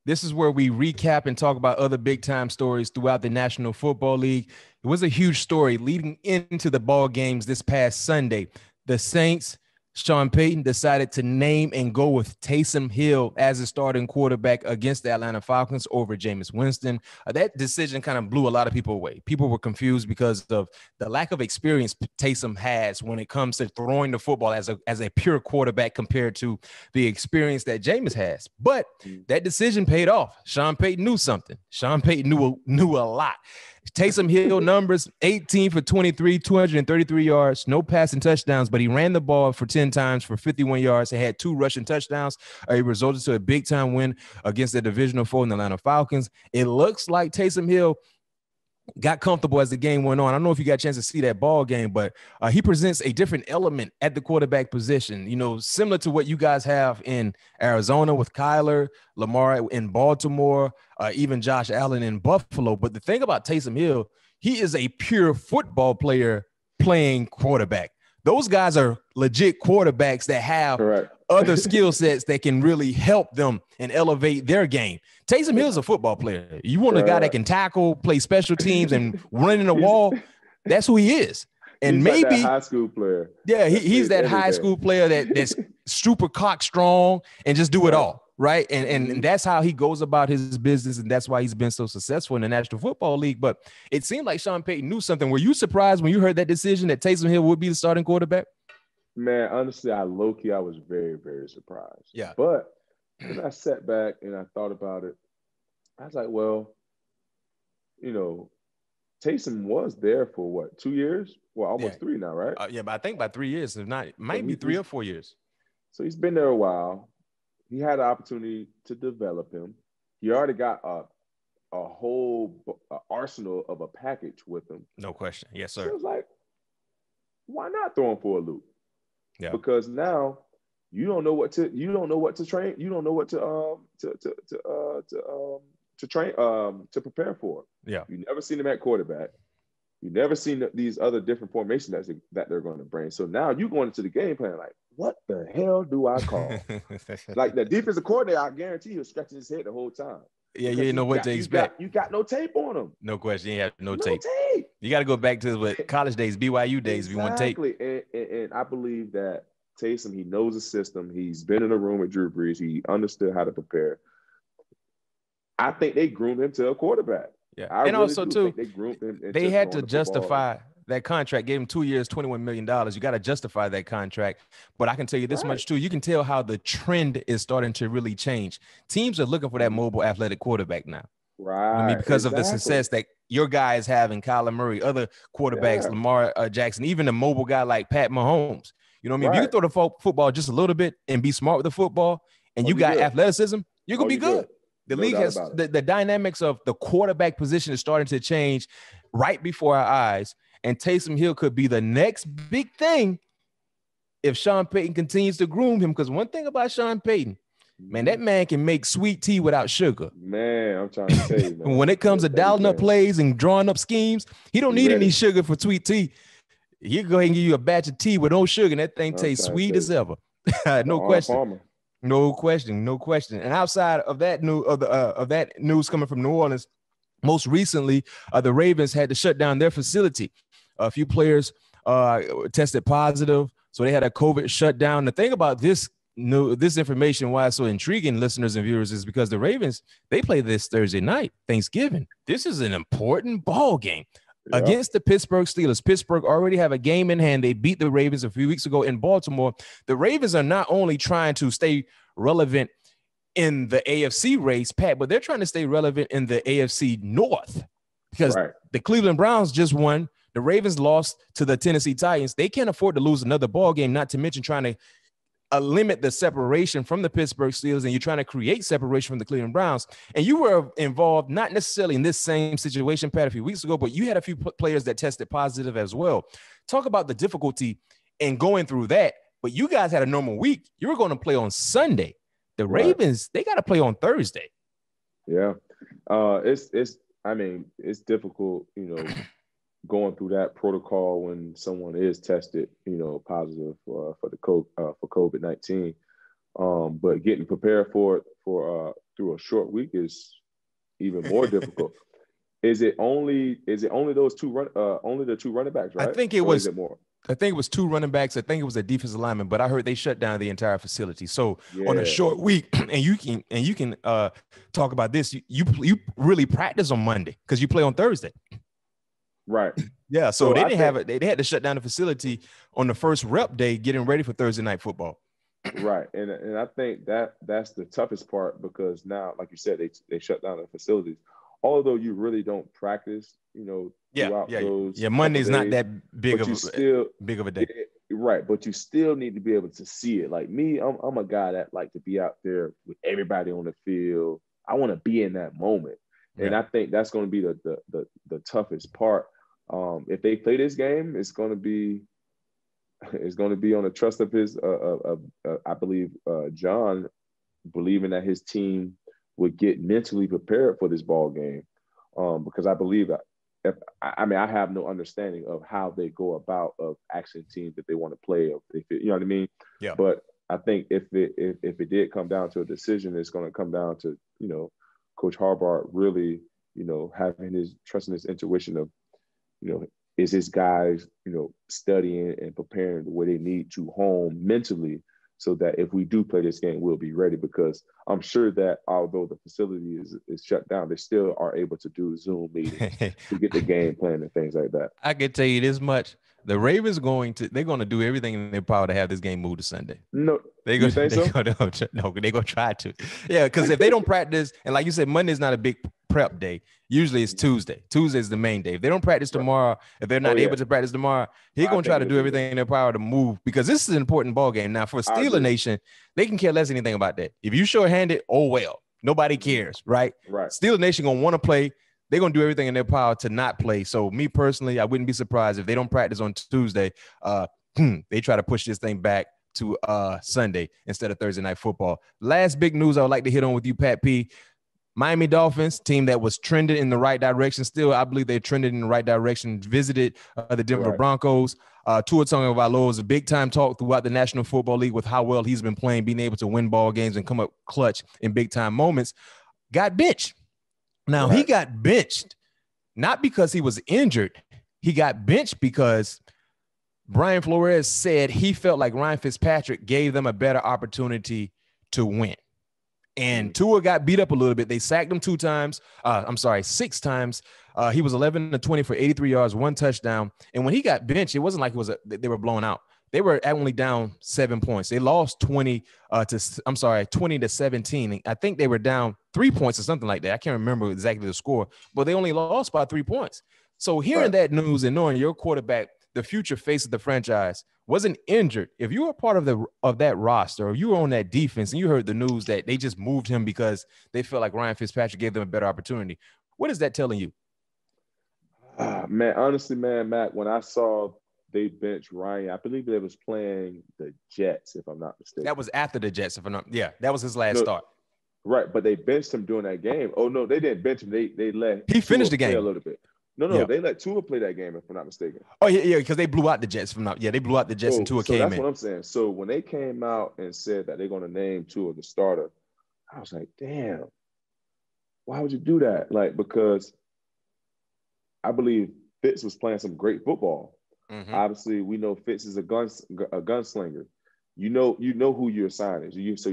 This is where we recap and talk about other big-time stories throughout the National Football League. It was a huge story leading into the ball games this past Sunday. The Saints, Sean Payton decided to name and go with Taysom Hill as a starting quarterback against the Atlanta Falcons over Jameis Winston. That decision kind of blew a lot of people away. People were confused because of the lack of experience Taysom has when it comes to throwing the football as a pure quarterback compared to the experience that Jameis has. But that decision paid off. Sean Payton knew something. Sean Payton knew a lot. Taysom Hill numbers 18 for 23, 233 yards, no passing touchdowns, but he ran the ball for 10 times for 51 yards. He had 2 rushing touchdowns. It resulted to a big-time win against the divisional foe in the Atlanta Falcons. It looks like Taysom Hill got comfortable as the game went on. I don't know if you got a chance to see that ball game, but he presents a different element at the quarterback position, similar to what you guys have in Arizona with Kyler, Lamar in Baltimore, even Josh Allen in Buffalo. But the thing about Taysom Hill, he is a pure football player playing quarterback. Those guys are legit quarterbacks that have other skill sets that can really help them and elevate their game. Taysom Hill is a football player. You want a guy that can tackle, play special teams, and run in the wall. That's who he is. And he's maybe like that high school player. Yeah, he's that high school player that's super cock strong and just do it all. Right. And that's how he goes about his business. And that's why he's been so successful in the National Football League. But it seemed like Sean Payton knew something. Were you surprised when you heard that decision that Taysom Hill would be the starting quarterback? Man, honestly, I was very, very surprised. Yeah. But when I sat back and I thought about it, I was like, well, Taysom was there for what, 2 years? Well, almost 3 now, right? Yeah, but I think by 3 years, if not, it might be 3 or 4 years. So he's been there a while. He had an opportunity to develop him. He already got a whole arsenal of a package with him. No question. Yes, sir. So it was like, why not throw him for a loop? Yeah. Because now you don't know what to train. You don't know what to train to prepare for. Yeah. You never seen him at quarterback. You never seen these other different formations that they're going to bring. So now you going into the game plan like, what the hell do I call? Like the defensive coordinator, I guarantee he was scratching his head the whole time. Yeah, you didn't know what to expect. You got no tape on him. No question. You have no tape. You got to go back to what college days, BYU days, if you want tape. And I believe that Taysom, he knows the system. He's been in a room with Drew Brees. He understood how to prepare. I think they groomed him to a quarterback. Yeah, and also too, they had to justify that contract. Gave him 2 years, $21 million. You got to justify that contract. But I can tell you this much too: you can tell how the trend is starting to really change. Teams are looking for that mobile, athletic quarterback now, right? I mean, because of the success that your guys have in Kyler Murray, other quarterbacks, Lamar Jackson, even a mobile guy like Pat Mahomes. You know what I mean? If you can throw the football just a little bit and be smart with the football, and you got athleticism, you're gonna be good. The league has the dynamics of the quarterback position is starting to change right before our eyes. And Taysom Hill could be the next big thing if Sean Payton continues to groom him. Because one thing about Sean Payton, man, that man can make sweet tea without sugar. Man, I'm trying to tell you, man. When it comes to dialing up plays and drawing up schemes, he don't need any sugar for sweet tea. He'll go ahead and give you a batch of tea with no sugar, and that thing tastes sweet as ever. No question. Palmer. No question. And outside of that news coming from New Orleans, most recently, the Ravens had to shut down their facility. A few players tested positive, so they had a COVID shutdown. The thing about this information, why it's so intriguing, listeners and viewers, is because the Ravens, they play this Thursday night, Thanksgiving. This is an important ball game. Against the Pittsburgh Steelers. Pittsburgh already have a game in hand. They beat the Ravens a few weeks ago in Baltimore. The Ravens are not only trying to stay relevant in the AFC race, Pat, but they're trying to stay relevant in the AFC North because the Cleveland Browns just won. The Ravens lost to the Tennessee Titans. They can't afford to lose another ball game, not to mention trying to limit the separation from the Pittsburgh Steelers, and you're trying to create separation from the Cleveland Browns. And you were involved, not necessarily in this same situation, Pat, a few weeks ago, but you had a few players that tested positive as well. Talk about the difficulty in going through that. But you guys had a normal week. You were going to play on Sunday. The Ravens, they got to play on Thursday. Yeah. It's difficult, going through that protocol when someone is tested, positive for COVID-19. But getting prepared for it through a short week is even more difficult. Is it only those only the two running backs, right? I think it was more. I think it was two running backs. I think it was a defensive lineman, but I heard they shut down the entire facility. So on a short week, and you can talk about this. You really practice on Monday because you play on Thursday. Right. Yeah. So they didn't have it. They had to shut down the facility on the first rep day, getting ready for Thursday night football. Right. And I think that's the toughest part because now, like you said, they shut down the facilities. Although you really don't practice, throughout those. Yeah. Monday's not that big of a day. Right. But you still need to be able to see it. Like me, I'm a guy that like to be out there with everybody on the field. I want to be in that moment. And I think that's going to be the toughest part. If they play this game, it's going to be on the trust of his. I believe John believing that his team would get mentally prepared for this ball game, because I believe that I have no understanding of how they go about of actually teams that they want to play. You know what I mean? Yeah. But I think if it did come down to a decision, it's going to come down to Coach Harbaugh really trusting his intuition of is his guys studying and preparing the way they need to home mentally so that if we do play this game, we'll be ready, because I'm sure that although the facility is shut down, they still are able to do Zoom meetings to get the game plan and things like that. I can tell you this much. The Ravens they're going to do everything in their power to have this game moved to Sunday. No, they're going to try to. Yeah, because if they don't practice, and like you said, Monday's not a big prep day. Usually it's Tuesday. Tuesday is the main day. If they don't practice tomorrow, if they're not able to practice tomorrow, he's going to try to do everything in their power to move, because this is an important ball game. Now, for Steeler Nation, they can care less anything about that. If you short-handed, oh well. Nobody cares, right? Right. Steeler Nation going to want to play. they're going to do everything in their power to not play. So me personally, I wouldn't be surprised if they don't practice on Tuesday. They try to push this thing back to Sunday instead of Thursday night football. Last big news I would like to hit on with you, Pat P. Miami Dolphins, team that was trending in the right direction. Still, I believe they trended in the right direction. Visited the Denver Broncos. Tua Tagovailoa was a big-time talk throughout the National Football League with how well he's been playing, being able to win ball games and come up clutch in big-time moments. Got benched. Now, he got benched not because he was injured. He got benched because Brian Flores said he felt like Ryan Fitzpatrick gave them a better opportunity to win. And Tua got beat up a little bit. They sacked him 6 times. He was 11-20 for 83 yards, 1 touchdown. And when he got benched, it wasn't like they were blown out. They were only down 7 points. They lost 20 to 17. I think they were down 3 points or something like that. I can't remember exactly the score, but they only lost by 3 points. So hearing that news and knowing your quarterback, the future face of the franchise, wasn't injured, if you were part of that roster, or you were on that defense and you heard the news that they just moved him because they felt like Ryan Fitzpatrick gave them a better opportunity, what is that telling you? Man, honestly, man, Matt, when I saw they benched Ryan, I believe they was playing the Jets, if I'm not mistaken. That was after the Jets, if I'm not. Yeah, that was his last start. Right, but they benched him during that game. Oh no, they didn't bench him. They let he finished the game a little bit. No, they let Tua play that game, if I'm not mistaken. Oh, yeah, because they blew out the Jets. They blew out the Jets and Tua came in. That's what I'm saying. So when they came out and said that they're going to name Tua the starter, I was like, damn, why would you do that? Like, because I believe Fitz was playing some great football. Mm-hmm. Obviously, we know Fitz is a gunslinger. You know who you're signing. So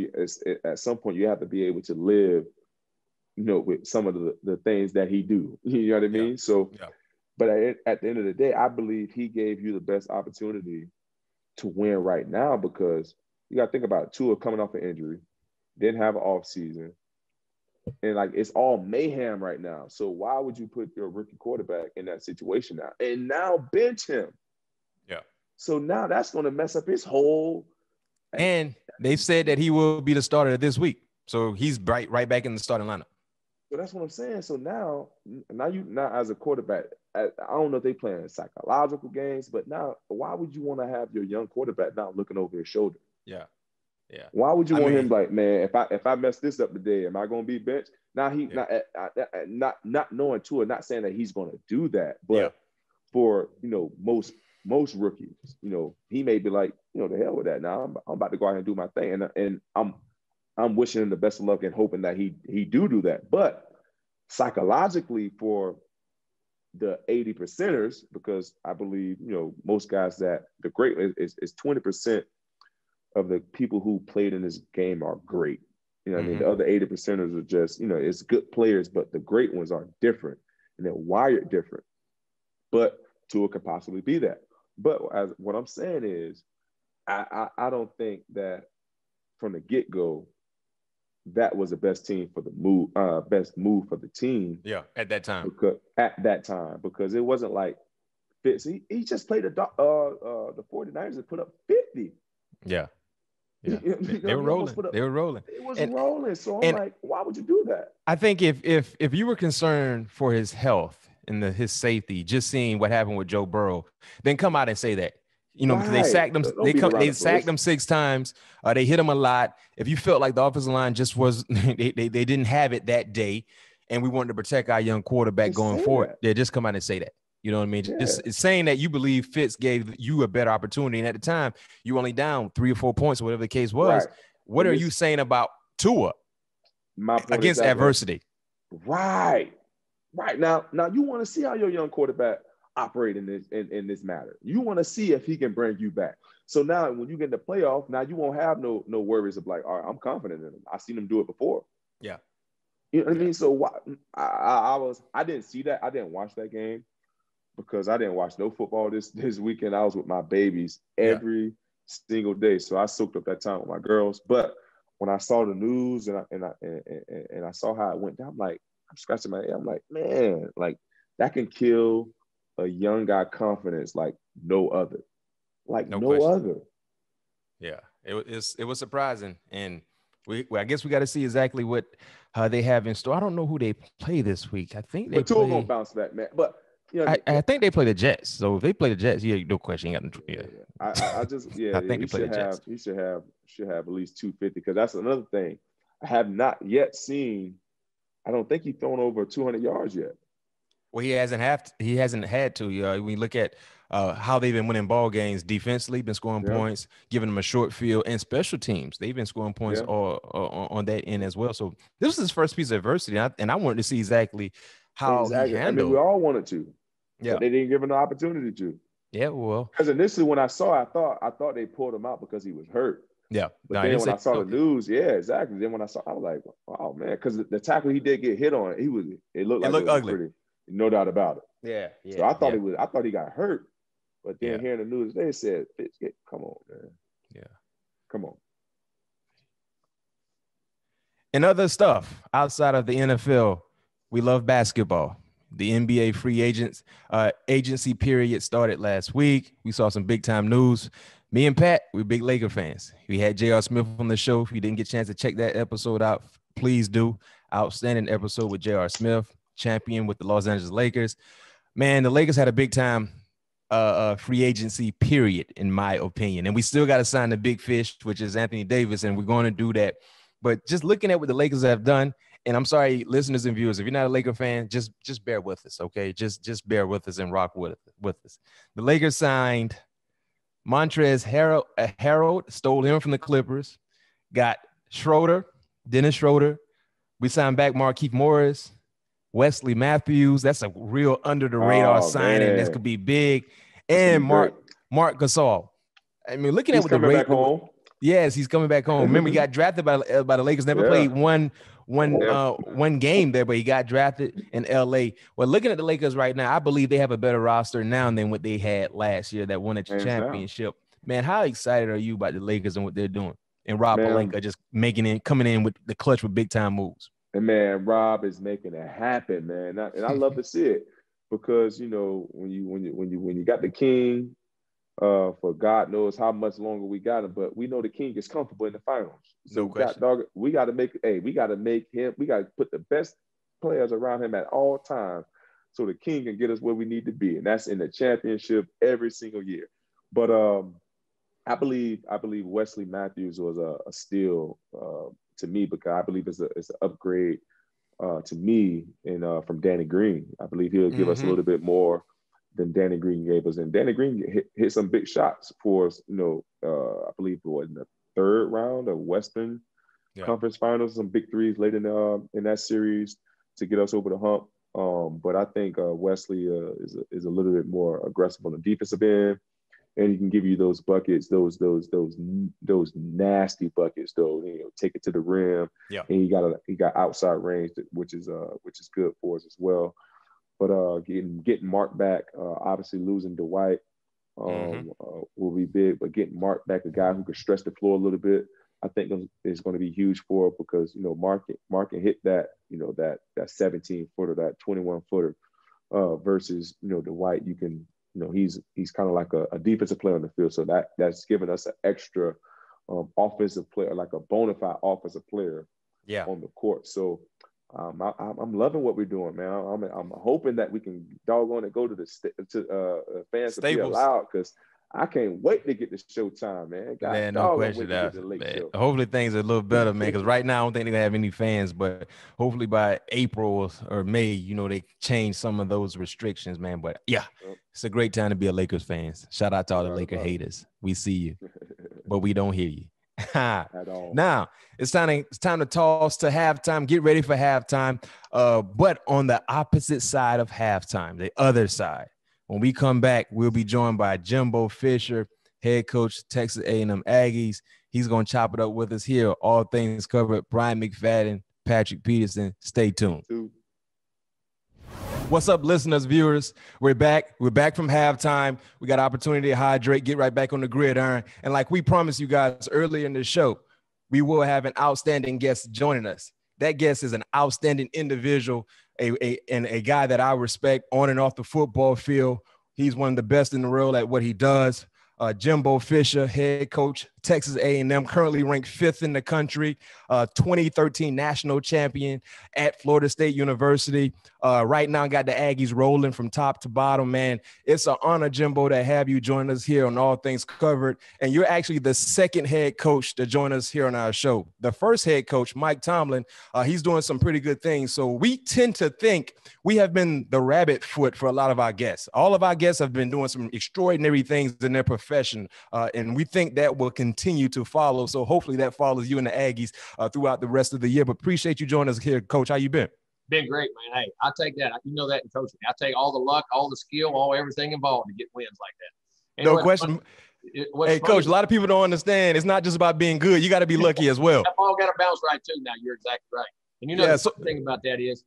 at some point, you have to be able to live with some of the things that he do. You know what I mean? So, but at the end of the day, I believe he gave you the best opportunity to win right now, because you got to think about Tua coming off an injury, didn't have an off season, and like it's all mayhem right now. So why would you put your rookie quarterback in that situation now and now bench him? Yeah. So now that's going to mess up his whole. And they've said that he will be the starter this week, so he's right back in the starting lineup. So that's what I'm saying. So now as a quarterback, I don't know if they playing psychological games, but now why would you want to have your young quarterback now looking over his shoulder? Yeah. Why would you want him like, man, if I mess this up today, am I going to be benched? Now not knowing Tua, not saying that he's going to do that, but for most rookies, he may be like, the hell with that. Now I'm about to go out and do my thing, and I'm wishing him the best of luck and hoping that he do that. But psychologically, for the 80%ers, because I believe, most guys that the great is 20% of the people who played in this game are great. You know what I mean? The other 80%ers are just, it's good players, but the great ones are different and they're wired different. But Tua could possibly be that. But what I'm saying is, I don't think that from the get-go, that was the best best move for the team. Yeah, at that time. Because it wasn't like Fitz. He just played the 49ers and put up 50. Yeah. They were rolling. It was rolling. So I'm like, why would you do that? I think if you were concerned for his health and his safety, just seeing what happened with Joe Burrow, then come out and say that. Because they sacked him. They sacked him 6 times. They hit him a lot. If you felt like the offensive line just was, they didn't have it that day, and we wanted to protect our young quarterback going forward, just come out and say that. You know what I mean? Just saying that you believe Fitz gave you a better opportunity, and at the time you were only down 3 or 4 points, or whatever the case was. Right. What are you saying about Tua against adversity? Right. Now you want to see how your young quarterback operate in this matter. You want to see if he can bring you back. So now when you get in the playoff, now you won't have no worries of like, all right, I'm confident in him. I've seen him do it before. Yeah. You know what I mean? So I didn't see that. I didn't watch that game because I didn't watch no football this weekend. I was with my babies every single day. So I soaked up that time with my girls. But when I saw the news and I saw how it went down, I'm scratching my head. I'm like, man, like that can kill a young guy confidence like no other. Like no other. Yeah, it was surprising. And I guess we got to see exactly what they have in store. I don't know who they play this week. I think they play. Gonna bounce back, man. But I think they play the Jets. So if they play the Jets, no question. I think he should have at least 250 because that's another thing. I have not yet seen. I don't think he's thrown over 200 yards yet. Well, he hasn't had to. We look at how they've been winning ball games defensively, been scoring points, giving them a short field, and special teams. They've been scoring points on that end as well. So this was his first piece of adversity, and I wanted to see exactly how he handled. I mean, we all wanted to. Yeah, but they didn't give him the opportunity to. Yeah, well, because initially when I saw, I thought they pulled him out because he was hurt. Yeah, but then when I saw the news, exactly. Then when I was like, "Oh man," because the tackle he did get hit on, it looked ugly, pretty, no doubt about it. Yeah. So I thought he got hurt, but then hearing the news, they said, "Come on, man." Yeah, come on. And other stuff outside of the NFL, we love basketball. The NBA free agency period started last week. We saw some big time news. Me and Pat, we're big Laker fans. We had J.R. Smith on the show. If you didn't get a chance to check that episode out, please do. Outstanding episode with J.R. Smith, champion with the Los Angeles Lakers. Man, the Lakers had a big time free agency period, in my opinion. And we still got to sign the big fish, which is Anthony Davis, and we're going to do that. But just looking at what the Lakers have done, and I'm sorry, listeners and viewers, if you're not a Laker fan, just bear with us, okay? Just bear with us and rock with us. The Lakers signed Montrezl Harrell, stole him from the Clippers. Got Dennis Schroeder. We signed back Markieff Morris, Wesley Matthews. That's a real under-the-radar signing. Man. That could be big. And Mark Gasol. I mean, looking at what the rate. Back home. Yes, he's coming back home. Remember, he got drafted by the Lakers. Never played one game there, but he got drafted in LA. Well, looking at the Lakers right now, I believe they have a better roster now than what they had last year that won a championship. Man, how excited are you about the Lakers and what they're doing? And Rob Pelinka just coming in with the clutch with big time moves. And man, Rob is making it happen, man. And I love to see it because when you got the king. For God knows how much longer we got him, but we know the king is comfortable in the finals. So we got to put the best players around him at all times so the king can get us where we need to be. And that's in the championship every single year. But I believe Wesley Matthews was a steal to me because I believe it's an upgrade to me from Danny Green. I believe he'll give us a little bit more than Danny Green gave us. And Danny Green hit some big shots for us, I believe in the third round of Western Conference Finals, some big threes late in that series to get us over the hump. But I think Wesley is a little bit more aggressive on the defensive end, and he can give you those buckets, those nasty buckets, though. Take it to the rim. Yeah. And he got outside range, which is good for us as well. But getting Mark back, obviously losing Dwight will be big. But getting Mark back, a guy who can stretch the floor a little bit, I think is going to be huge for us because Mark can hit that that 17-footer, that 21-footer versus Dwight. You can he's kind of like a defensive player on the field, so that's giving us an extra offensive player, like a bona fide offensive player on the court. So. I'm loving what we're doing, man. I'm hoping that we can doggone it go to the fans to be allowed because I can't wait to get to Showtime, man. Man, no question that. Hopefully things are a little better, man. Because right now I don't think they're gonna have any fans, but hopefully by April or May, they change some of those restrictions, man. But it's a great time to be a Lakers fan. Shout out to all the Laker haters. We see you, but we don't hear you. At all. Now it's time to toss to halftime. Get ready for halftime. But on the opposite side of halftime, the other side, when we come back, we'll be joined by Jimbo Fisher, head coach, Texas A&M Aggies. He's going to chop it up with us here. All things covered. Brian McFadden, Patrick Peterson. Stay tuned. What's up, listeners, viewers? We're back. We're back from halftime. We got opportunity to hydrate, get right back on the gridiron. And like we promised you guys earlier in the show, we will have an outstanding guest joining us. That guest is an outstanding individual, and a guy that I respect on and off the football field. He's one of the best in the world at what he does. Jimbo Fisher, head coach, Texas A&M, currently ranked 5th in the country, 2013 national champion at Florida State University. Right now, got the Aggies rolling from top to bottom, man. It's an honor, Jimbo, to have you join us here on All Things Covered. And you're actually the second head coach to join us here on our show. The first head coach, Mike Tomlin, he's doing some pretty good things. So we tend to think we have been the rabbit foot for a lot of our guests. All of our guests have been doing some extraordinary things in their profession, and we think that will continue to follow. So hopefully that follows you and the Aggies throughout the rest of the year. But appreciate you joining us here, Coach. How you been? Been great, man. Hey, I'll take that. You know that in coaching. I'll take all the luck, all the skill, everything involved to get wins like that. No question. Hey, Coach, a lot of people don't understand. It's not just about being good. You got to be lucky as well. That ball got to bounce right, too. Now, you're exactly right. And you know, the thing about that is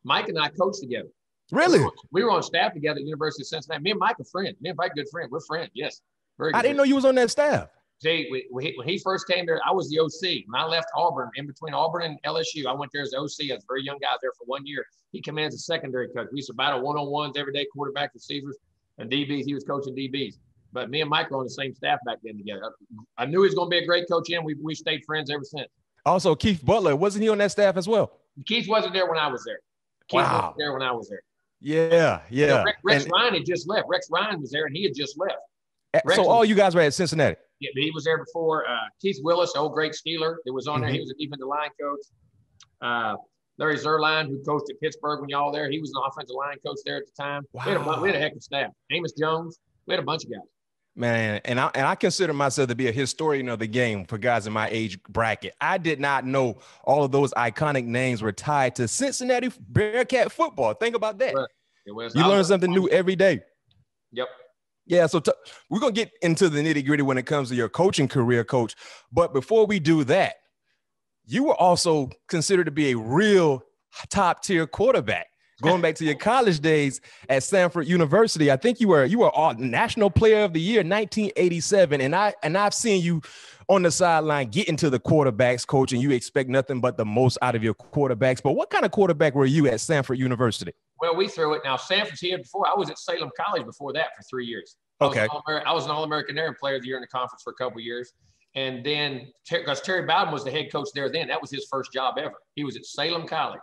Mike and I coached together. Really? We were on staff together at the University of Cincinnati. Me and Mike are friends. Me and Mike are good friends. We're friends, yes. Very good. I didn't know you was on that staff. See, when he first came there, I was the OC. When I left Auburn, in between Auburn and LSU, I went there as the OC. I was a very young guy there for 1 year. He commands a secondary coach. We used to battle one-on-ones every day, quarterback, receivers, and DBs. He was coaching DBs. But me and Mike were on the same staff back then together. I knew he was going to be a great coach, and we stayed friends ever since. Also, Keith Butler, wasn't he on that staff as well? Keith wasn't there when I was there. Keith wasn't there when I was there. Yeah. You know, Rex Ryan had just left. Rex Ryan was there, and he had just left. So all you guys were at Cincinnati? Yeah, but he was there before. Keith Willis, old great Steeler, that was on there. He was an defensive line coach. Larry Zerline, who coached at Pittsburgh when y'all there, he was an offensive line coach there at the time. Wow. We had a heck of staff. Amos Jones, we had a bunch of guys. Man, and I consider myself to be a historian of the game for guys in my age bracket. I did not know all of those iconic names were tied to Cincinnati Bearcat football. Think about that. You learn something new every day. Yep. Yeah, so we're going to get into the nitty-gritty when it comes to your coaching career, Coach. But before we do that, you were also considered to be a real top-tier quarterback. Going back to your college days at Stanford University, I think you were National Player of the Year 1987, and I've seen you on the sideline get into the quarterbacks, Coach, and you expect nothing but the most out of your quarterbacks. But what kind of quarterback were you at Stanford University? Well, we threw it. Now, Stanford's here before. I was at Salem College before that for 3 years. Okay. I was an All-American there and Player of the Year in the conference for a couple of years. And then, because Terry Bowden was the head coach there then, that was his first job ever. He was at Salem College.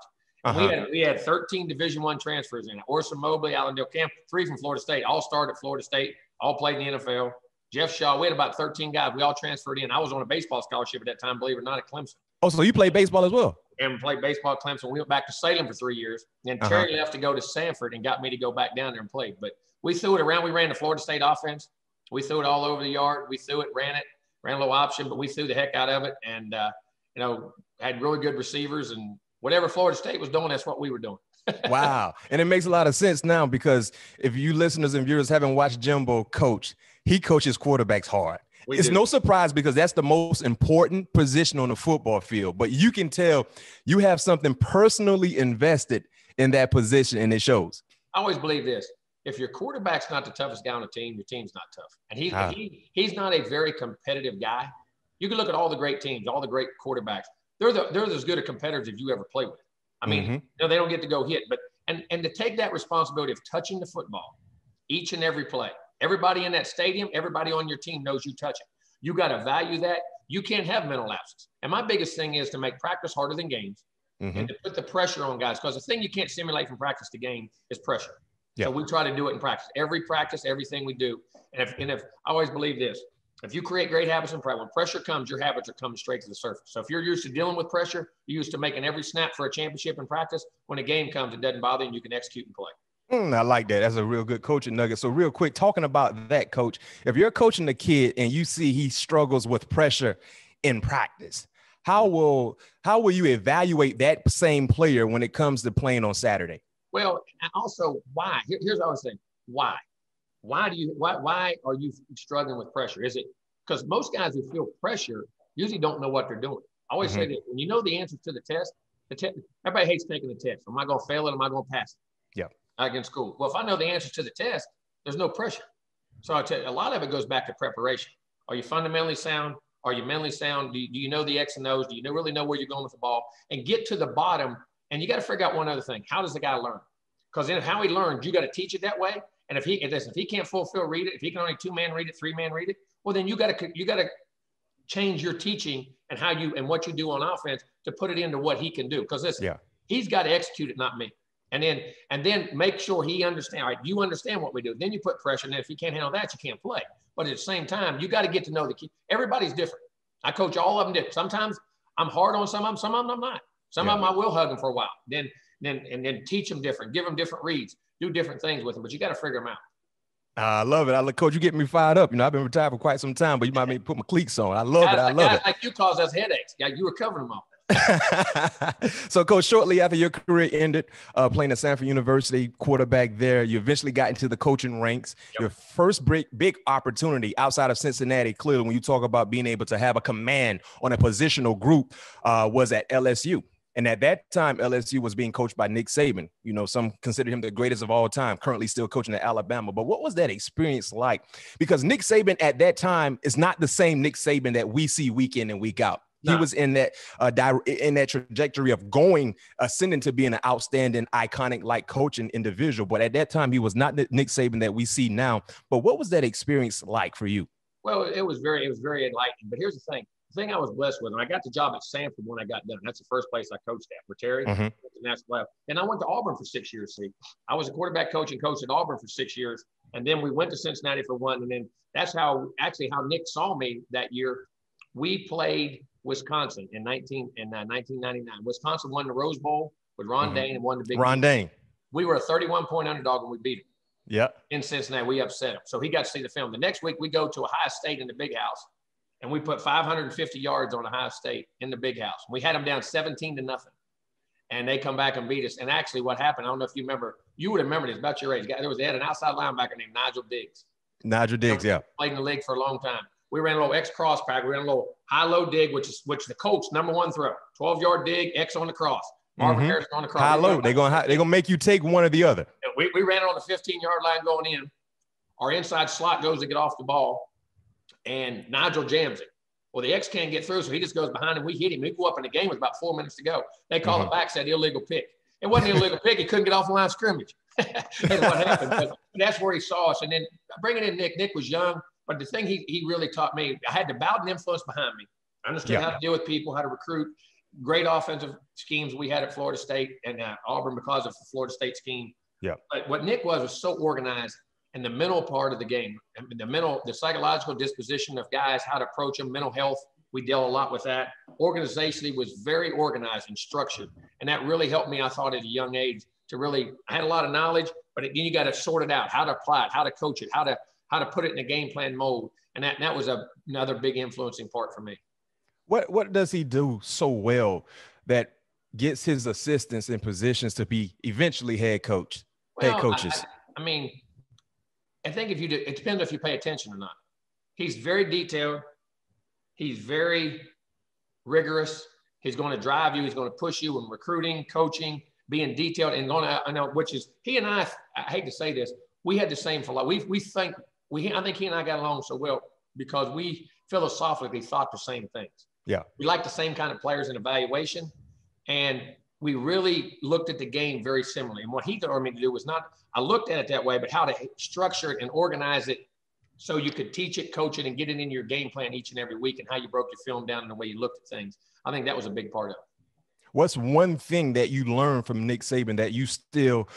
We had 13 Division I transfers in it. Orson Mobley, Allendale Camp, 3 from Florida State. All started at Florida State, all played in the NFL. Jeff Shaw, we had about 13 guys. We all transferred in. I was on a baseball scholarship at that time, believe it or not, at Clemson. Oh, so you played baseball as well? And played baseball at Clemson. We went back to Salem for 3 years. And Terry left to go to Stanford and got me to go back down there and play. But we threw it around. We ran the Florida State offense. We threw it all over the yard. We threw it, ran a little option, but we threw the heck out of it. And, had really good receivers. And whatever Florida State was doing, that's what we were doing. Wow. And it makes a lot of sense now, because if you listeners and viewers haven't watched Jimbo coach, he coaches quarterbacks hard. It's no surprise, because that's the most important position on the football field. But you can tell you have something personally invested in that position, and it shows. I always believe this. If your quarterback's not the toughest guy on the team, your team's not tough. And he's not a very competitive guy. You can look at all the great teams, all the great quarterbacks. They're as good a competitors as you ever play with. I mean, they don't get to go hit, but and to take that responsibility of touching the football each and every play. Everybody in that stadium, everybody on your team knows you touch it. You got to value that. You can't have mental lapses. And my biggest thing is to make practice harder than games and to put the pressure on guys, because the thing you can't simulate from practice to game is pressure. Yeah. So we try to do it in practice. Every practice, everything we do. And if I always believe this, if you create great habits in practice, when pressure comes, your habits are coming straight to the surface. So if you're used to dealing with pressure, you're used to making every snap for a championship in practice, when a game comes, it doesn't bother you and you can execute and play. I like that. That's a real good coaching nugget. So real quick, talking about that, Coach, if you're coaching a kid and you see he struggles with pressure in practice, how will you evaluate that same player when it comes to playing on Saturday? Well, also, why? Here's what I was saying. Why? Why are you struggling with pressure? Is it because most guys who feel pressure usually don't know what they're doing? I always say that when you know the answers to the test, everybody hates taking the test. Am I going to fail it? Am I going to pass it? Yeah. Like in school. Well, if I know the answers to the test, there's no pressure. So I tell you, a lot of it goes back to preparation. Are you fundamentally sound? Are you mentally sound? Do you know the X and O's? Do you really know where you're going with the ball? And get to the bottom. And you got to figure out one other thing. How does the guy learn? Because then how he learns, you got to teach it that way. And if he can't fulfill read it, if he can only 2-man read it, 3-man read it, well, then you got to change your teaching and how you and what you do on offense to put it into what he can do. Because he's got to execute it, not me. And then make sure he understands. All right, you understand what we do. Then you put pressure, and if you can't handle that, you can't play. But at the same time, you got to get to know the key. Everybody's different. I coach all of them different. Sometimes I'm hard on some of them I'm not. Some of them I will hug them for a while. Then teach them different, give them different reads, do different things with them. But you got to figure them out. I love it. Coach, you get me fired up. I've been retired for quite some time, but you might make put my cleats on. I love it. I love it. Like you cause us headaches. Yeah, you were covering them all. So, Coach, shortly after your career ended playing at Stanford University, quarterback there, you eventually got into the coaching ranks. Yep. Your first big opportunity outside of Cincinnati, clearly, when you talk about being able to have a command on a positional group, was at LSU. And at that time, LSU was being coached by Nick Saban. Some consider him the greatest of all time, currently still coaching at Alabama. But what was that experience like? Because Nick Saban at that time is not the same Nick Saban that we see week in and week out. No. He was in that trajectory of ascending to being an outstanding, iconic like coach and individual. But at that time, he was not the Nick Saban that we see now. But what was that experience like for you? Well, it was very enlightening. But here's the thing. The thing I was blessed with, and I got the job at Stanford when I got done. That's the first place I coached at for Terry, the national level. And I went to Auburn for 6 years. See, I was a quarterback coach and coached at Auburn for 6 years. And then we went to Cincinnati for one. And then that's how Nick saw me that year. We played Wisconsin in 1999. Wisconsin won the Rose Bowl with Ron Dane and won the Big Ron Dane. We were a 31-point underdog and we beat him. Yeah. In Cincinnati, we upset him. So he got to see the film. The next week, we go to Ohio State in the Big House, and we put 550 yards on Ohio State in the Big House. We had them down 17-0, and they come back and beat us. And actually, what happened? I don't know if you remember. You would remember this. About your age. They had an outside linebacker named Nigel Diggs. Yeah. Played in the league for a long time. We ran a little X cross pack. We ran a little high-low dig, which the Colts' #1 throw. 12-yard dig, X on the cross. Marvin Harrison on the cross. High-low. They're gonna make you take one or the other. We ran it on the 15-yard line going in. Our inside slot goes to get off the ball, and Nigel jams it. Well, the X can't get through, so he just goes behind him. We hit him. We go up in the game with about 4 minutes to go. They call it back, said illegal pick. It wasn't an illegal pick. He couldn't get off the line of scrimmage. That's what happened. But that's where he saw us. And then bringing in Nick. Nick was young. But the thing he really taught me, I had the Bowden influence behind me. I understood how to deal with people, how to recruit. Great offensive schemes we had at Florida State and Auburn because of the Florida State scheme. Yeah. But what Nick was so organized in the mental part of the game, the psychological disposition of guys, how to approach them, mental health. We deal a lot with that. Organizationally was very organized and structured. And that really helped me, I thought, at a young age I had a lot of knowledge, but then you got to sort it out, how to apply it, how to coach it, how to put it in a game plan mode. And that was another big influencing part for me. What does he do so well that gets his assistants in positions to be eventually head coaches? I mean, I think it depends if you pay attention or not. He's very detailed. He's very rigorous. He's going to drive you. He's going to push you in recruiting, coaching, being detailed, and he and I hate to say this, we had the same philosophy. I think he and I got along so well because we philosophically thought the same things. Yeah. We liked the same kind of players in evaluation, and we really looked at the game very similarly. And what he told me to do was I looked at it that way, but how to structure it and organize it so you could teach it, coach it, and get it in your game plan each and every week and how you broke your film down and the way you looked at things. I think that was a big part of it. What's one thing that you learned from Nick Saban that you still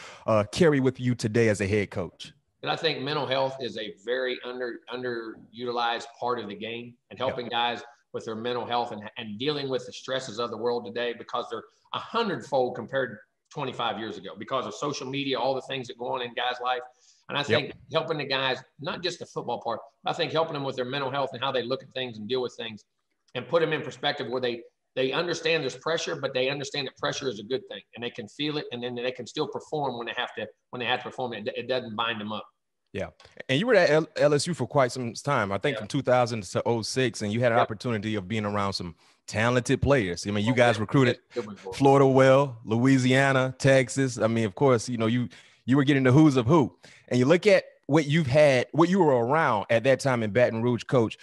carry with you today as a head coach? And I think mental health is a very underutilized part of the game, and helping guys with their mental health and dealing with the stresses of the world today, because they're 100-fold compared to 25 years ago because of social media, all the things that go on in guys' life. And I think helping the guys, not just the football part, I think helping them with their mental health and how they look at things and deal with things and put them in perspective where they understand there's pressure, but they understand that pressure is a good thing and they can feel it, and then they can still perform when they have to perform. It doesn't bind them up. Yeah. And you were at LSU for quite some time, I think from 2000 to 2006, and you had an opportunity of being around some talented players. I mean, you guys recruited Florida well, Louisiana, Texas. I mean, of course, you were getting the who's of who. And you look at what you were around at that time in Baton Rouge, Coach.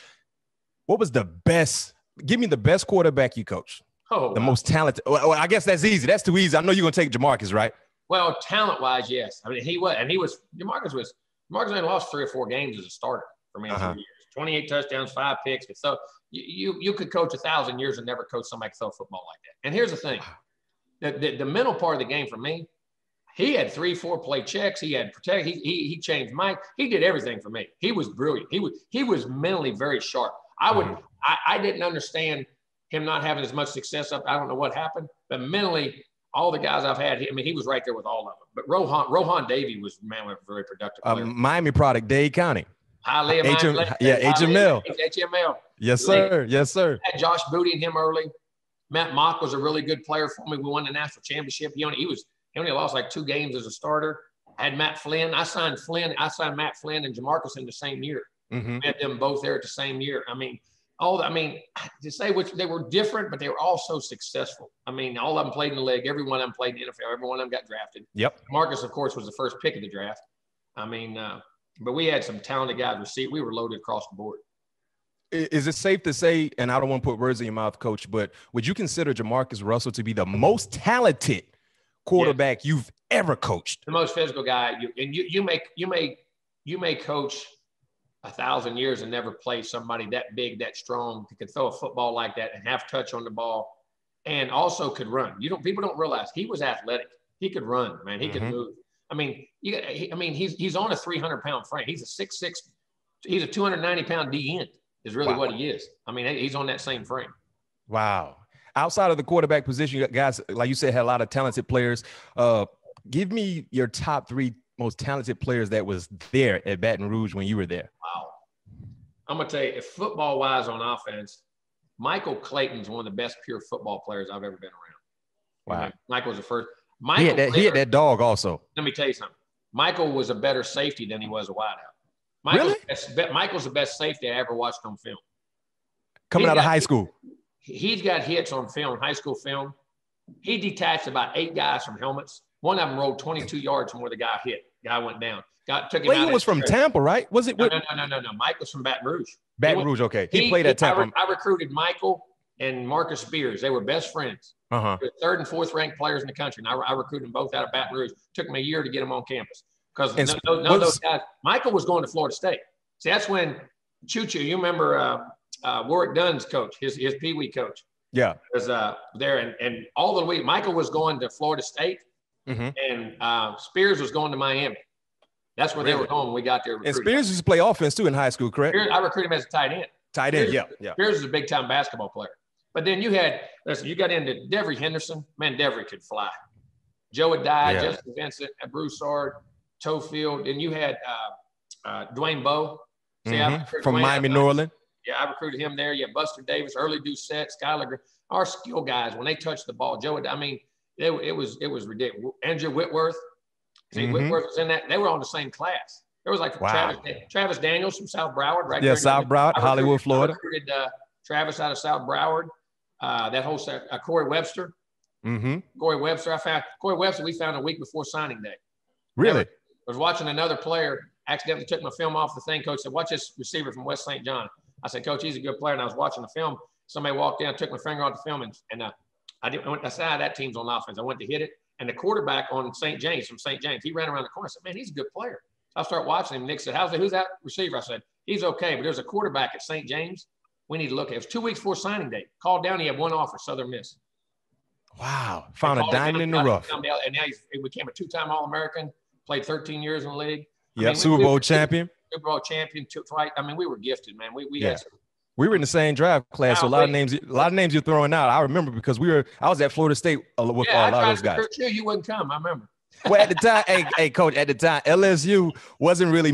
What was the best? Give me the best quarterback you coached. Most talented. Well, I guess that's easy. That's too easy. I know you're going to take Jamarcus, right? Well, talent-wise, yes. I mean, Jamarcus only lost 3 or 4 games as a starter for me in 2 years. 28 touchdowns, 5 picks. So you could coach 1,000 years and never coach somebody to throw a football like that. And here's the thing. The mental part of the game for me, he had 3-4 play checks. He had protect. He changed Mike. He did everything for me. He was brilliant. He was mentally very sharp. I didn't understand him not having as much success up. I don't know what happened, but mentally, all the guys I've had, he was right there with all of them. But Rohan Davey was, man, a very productive player. Miami product, Dade County. HML. HML. Yes, sir. Yes, sir. I had Josh Booty and him early. Matt Mock was a really good player for me. We won the national championship. He only lost like 2 games as a starter. I had Matt Flynn. I signed Matt Flynn and Jamarcus in the same year. We had them both there at the same year. To say which they were different, but they were all so successful. All of them played in the league. Every one of them played in the NFL. Every one of them got drafted. Yep. Marcus, of course, was the first pick of the draft. But we had some talented guys. We were loaded across the board. Is it safe to say, and I don't want to put words in your mouth, Coach, but would you consider Jamarcus Russell to be the most talented quarterback you've ever coached? The most physical guy. You may coach 1,000 years and never play somebody that big, that strong, that could throw a football like that and have touch on the ball, and also could run. People don't realize he was athletic. He could run, man. He could move. He's on a 300-pound frame. He's a 6'6". He's a 290-pound D end. Is really what he is. He's on that same frame. Wow. Outside of the quarterback position, you guys, like you said, had a lot of talented players. Give me your top 3 most talented players that was there at Baton Rouge when you were there. Wow. I'm going to tell you, if football-wise on offense, Michael Clayton's one of the best pure football players I've ever been around. Wow. Michael was the first. He had that dog also. Let me tell you something. Michael was a better safety than he was a wideout. Michael's the best safety I ever watched on film. Coming out of high school. He's got hits on film, high school film. He detached about 8 guys from helmets. One of them rolled 22 yards from where the guy hit. Guy went down. Took him out. He was from Tampa, right? Was it? No. Michael's from Baton Rouge. Baton Rouge, okay. He played at Tampa. I recruited Michael and Marcus Spears. They were best friends. Uh-huh. They're 3rd and 4th ranked players in the country. And I recruited them both out of Baton Rouge. Took them a year to get them on campus. Because none of those guys, Michael was going to Florida State. See, that's when Choo-Choo, you remember Warwick Dunn's coach, his Pee Wee coach. Yeah. Was there. And all the way, Michael was going to Florida State, and Spears was going to Miami. That's where they were going when we got there. And Spears used to play offense, too, in high school, correct? I recruited him as a tight end. Tight end, yeah. Spears was a big-time basketball player. But then you got into Devery Henderson. Man, Devery could fly. Joe Adai, Justin Vincent, Broussard, Toefield. And you had Dwayne Bowe. From Miami, New Orleans. Yeah, I recruited him there. Yeah, Buster Davis, Early Doucette, Skylar Green. Our skill guys, when they touched the ball, it was ridiculous. Andrew Whitworth. Whitworth was in that. They were on the same class. There was like Travis Daniels from South Broward, right? Yeah, South Broward, Hollywood, Florida. I recruited Travis out of South Broward. That whole Corey Webster. Corey Webster, we found a week before signing day. Really? I was watching another player. Accidentally took my film off the thing. Coach said, watch this receiver from West St. John. I said, Coach, he's a good player. And I was watching the film. Somebody walked in, took my finger off the film, and I said, that team's on offense. I went to hit it. And the quarterback on St. James, he ran around the corner. I said, man, he's a good player. So I started watching him. Nick said, who's that receiver? I said, he's okay, but there's a quarterback at St. James. We need to look at it. It was 2 weeks before signing day. Called down. He had one offer, Southern Miss. Wow. Found a diamond in the rough. And now he became a 2-time All-American, played 13 years in the league. Yeah, Super Bowl champion. Super Bowl champion, right? We were gifted, man. We were in the same draft class, so a lot of names you're throwing out. I remember because I was at Florida State with a lot of those guys. You wouldn't come. I remember. Well, at the time, hey, Coach, at the time, LSU wasn't really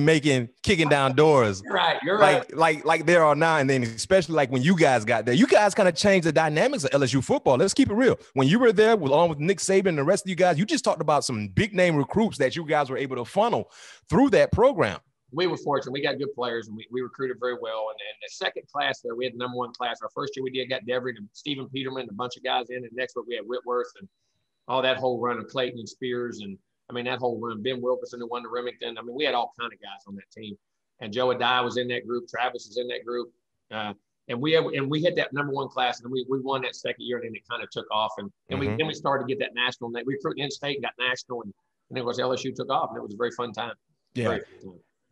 kicking down doors. You're right. Like there are now, and then especially like when you guys got there, you guys kind of changed the dynamics of LSU football. Let's keep it real. When you were there, along with Nick Saban and the rest of you guys, you just talked about some big name recruits that you guys were able to funnel through that program. We were fortunate. We got good players, and we recruited very well. And the second class there, we had the number 1 class. Our first year, got Devery and Stephen Peterman, a bunch of guys in. And next week, we had Whitworth and all that whole run of Clayton and Spears. And, that whole run. Ben Wilkerson, who won to Remington. We had all kind of guys on that team. And Joe Adai was in that group. Travis was in that group. And we hit that number 1 class, and we won that second year, and then it kind of took off. And then we started to get that national. We recruited in-state and got national, and then, of course, LSU took off, and it was a very fun time. Yeah.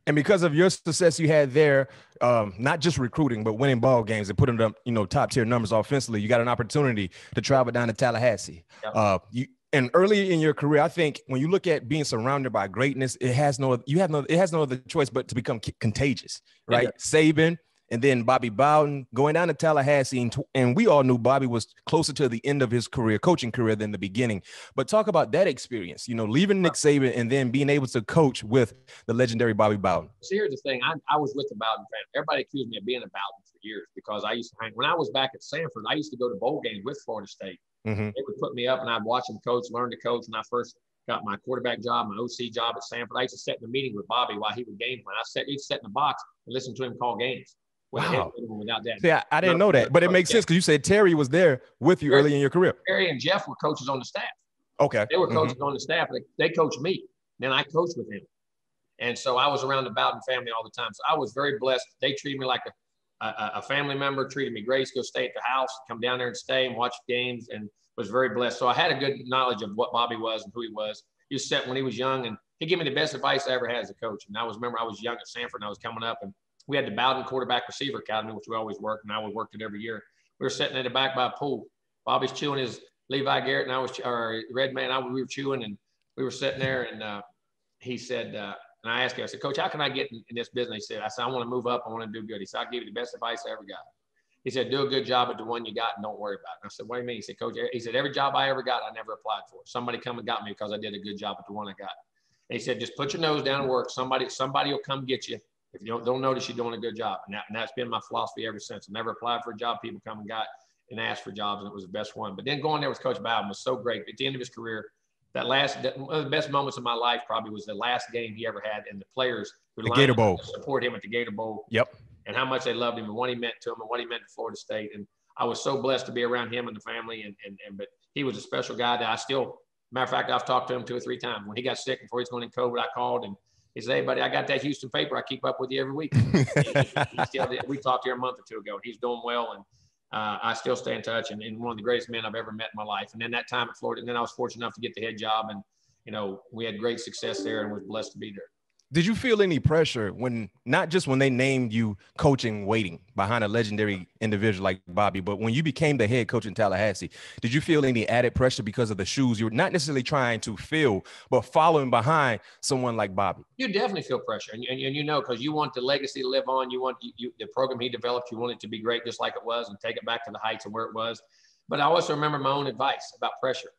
And because of your success you had there, not just recruiting, but winning ball games and putting up, top tier numbers offensively, you got an opportunity to travel down to Tallahassee. Yep. And early in your career, I think when you look at being surrounded by greatness, it has no other choice but to become contagious, right? Yeah. Saban, and then Bobby Bowden going down to Tallahassee. And we all knew Bobby was closer to the end of his coaching career than the beginning. But talk about that experience, leaving Nick Saban and then being able to coach with the legendary Bobby Bowden. So here's the thing. I was with the Bowden family. Everybody accused me of being a Bowden for years because I used to hang. When I was back at Sanford, I used to go to bowl games with Florida State. Mm-hmm. They would put me up and I'd watch them coach, learn to coach. When I first got my quarterback job, my OC job at Sanford, I used to sit in a meeting with Bobby while he would game plan. He'd sit in the box and listen to him call games. Wow. Without that. See, I didn't know that, but it makes sense because you said Terry was there with you early in your career. Terry and Jeff were coaches on the staff. Okay. They were coaches on the staff. They coached me. Then I coached with him. And so I was around the Bowden family all the time. So I was very blessed. They treated me like a family member, treated me great. Go stay at the house, come down there and stay and watch games, and was very blessed. So I had a good knowledge of what Bobby was and who he was. He was set when he was young, and he gave me the best advice I ever had as a coach. And I was young at Sanford, and I was coming up, and we had the Bowden Quarterback Receiver Academy, which we always worked, and I would work it every year. We were sitting in the back by a pool. Bobby's chewing his Levi Garrett, and I was, or Redman, we were chewing, and we were sitting there, and he said, and I asked him, I said, Coach, how can I get in this business? He said, I want to move up. I want to do good. He said, I'll give you the best advice I ever got. He said, do a good job at the one you got and don't worry about it. And I said, what do you mean? He said, Coach, he said, every job I ever got, I never applied for. Somebody come and got me because I did a good job at the one I got. And he said, just put your nose down and work. Somebody will come get you. If you don't notice, you're doing a good job. And that's been my philosophy ever since. I never applied for a job. People come and got and asked for jobs, and it was the best one. But then going there with Coach Bowden was so great. At the end of his career, one of the best moments of my life probably was the last game he ever had, and the players who Gator Bowl support him at the Gator Bowl. Yep. And how much they loved him and what he meant to him and what he meant to Florida State. And I was so blessed to be around him and the family. But he was a special guy that I still, matter of fact, I've talked to him 2 or 3 times. When he got sick before he was going in COVID, I called and he said, hey, buddy, I got that Houston paper. I keep up with you every week. He still did. We talked here a month or 2 ago. He's doing well, and I still stay in touch, and one of the greatest men I've ever met in my life. And then that time at Florida, and then I was fortunate enough to get the head job, and, we had great success there and was blessed to be there. Did you feel any pressure not just when they named you coaching waiting behind a legendary individual like Bobby, but when you became the head coach in Tallahassee, did you feel any added pressure because of the shoes you were not necessarily trying to fill, but following behind someone like Bobby? You definitely feel pressure. And because you want the legacy to live on. You want the program he developed, you want it to be great just like it was and take it back to the heights of where it was. But I also remember my own advice about pressure.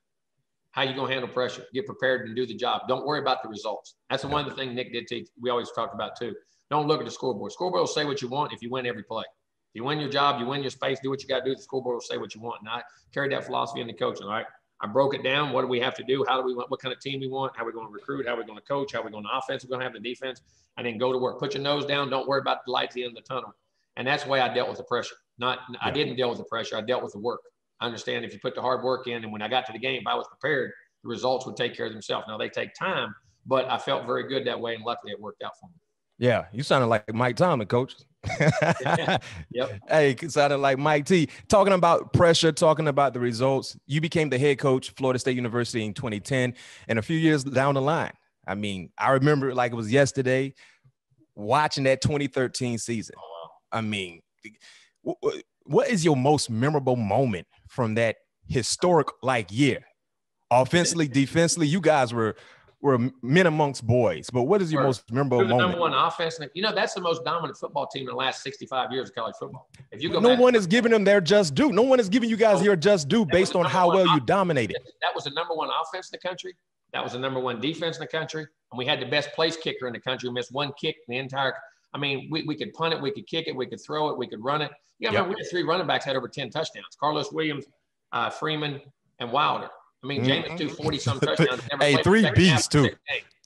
How you going to handle pressure? Get prepared and do the job. Don't worry about the results. That's one of the things Nick did teach. We always talked about too. Don't look at the scoreboard. Scoreboard will say what you want if you win every play. If you win your job, you win your space, do what you got to do. The scoreboard will say what you want. And I carried that philosophy into coaching. All right. I broke it down. What do we have to do? How do we want? What kind of team we want? How are we going to recruit? How are we going to coach? How are we going to offense? We're going to have the defense. And then go to work. Put your nose down. Don't worry about the lights at the end of the tunnel. And that's the way I dealt with the pressure. I didn't deal with the pressure. I dealt with the work. I understand if you put the hard work in, and when I got to the game, if I was prepared, the results would take care of themselves. Now, they take time, but I felt very good that way, and luckily it worked out for me. Yeah, you sounded like Mike Tomlin, Coach. Yep. Hey, you sounded like Mike T. Talking about pressure, talking about the results. You became the head coach, Florida State University in 2010, and a few years down the line. I mean, I remember it like it was yesterday, watching that 2013 season. Oh, wow. I mean, what is your most memorable moment from that historic year? Offensively, defensively, you guys were men amongst boys. But what is your most memorable moment? Number one offense. That's the most dominant football team in the last 65 years of college football. If you go no one is giving them their just due. No one is giving you guys your just due based on how well you dominated. That was the number one offense in the country. That was the number one defense in the country. And we had the best place kicker in the country. We missed one kick in the entire – we could punt it, we could kick it, we could throw it, we could run it. We had 3 running backs had over 10 touchdowns. Carlos Williams, Freeman, and Wilder. James threw 40-some touchdowns. Hey, 3 beasts, too.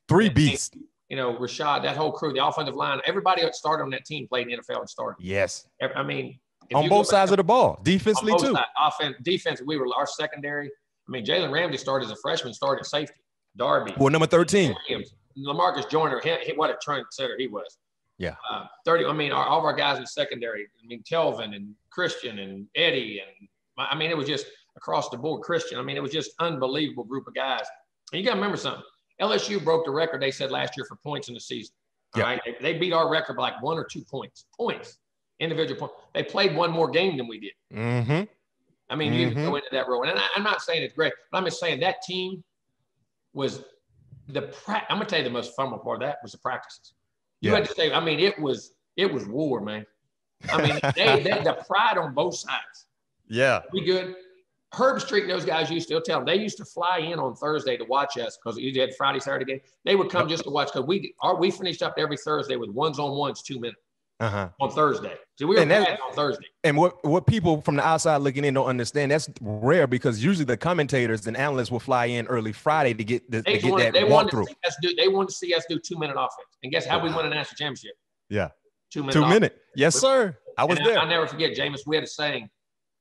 3 beasts. Rashad, that whole crew, the offensive line, everybody that started on that team played in the NFL and started. Yes. On both sides of the ball, defensively, too. Defense, we were our secondary. Jalen Ramsey started as a freshman, started at safety. Darby. Well, number 13. Williams, LaMarcus Joyner, what a trendsetter he was. Yeah. 30. All of our guys in secondary. Telvin and Christian and Eddie. And it was just across the board. Christian. It was just unbelievable group of guys. And you got to remember something. LSU broke the record, they said, last year for points in the season. All right. They beat our record by like 1 or 2 points, individual points. They played one more game than we did. Mm-hmm. I mean, you go into that role. And I'm not saying it's great, but I'm just saying that team was I'm going to tell you the most fun part of that was the practices. You had to say, I mean, it was war, man. I mean, the pride on both sides. Yeah. We good. Herb Street and those guys used to tell them, they used to fly in on Thursday to watch us because you had Friday, Saturday game. They would come just to watch because we finished up every Thursday with ones-on-ones, 2 minutes. On Thursday. So we were on Thursday. And what people from the outside looking in don't understand, that's rare because usually the commentators and analysts will fly in early Friday to get that walkthrough. They wanted to see us do 2-minute offense. And guess how we won a national championship? Yeah. 2 minutes. 2 minutes. Yes, sir. I was there. I'll never forget, Jameis, we had a saying,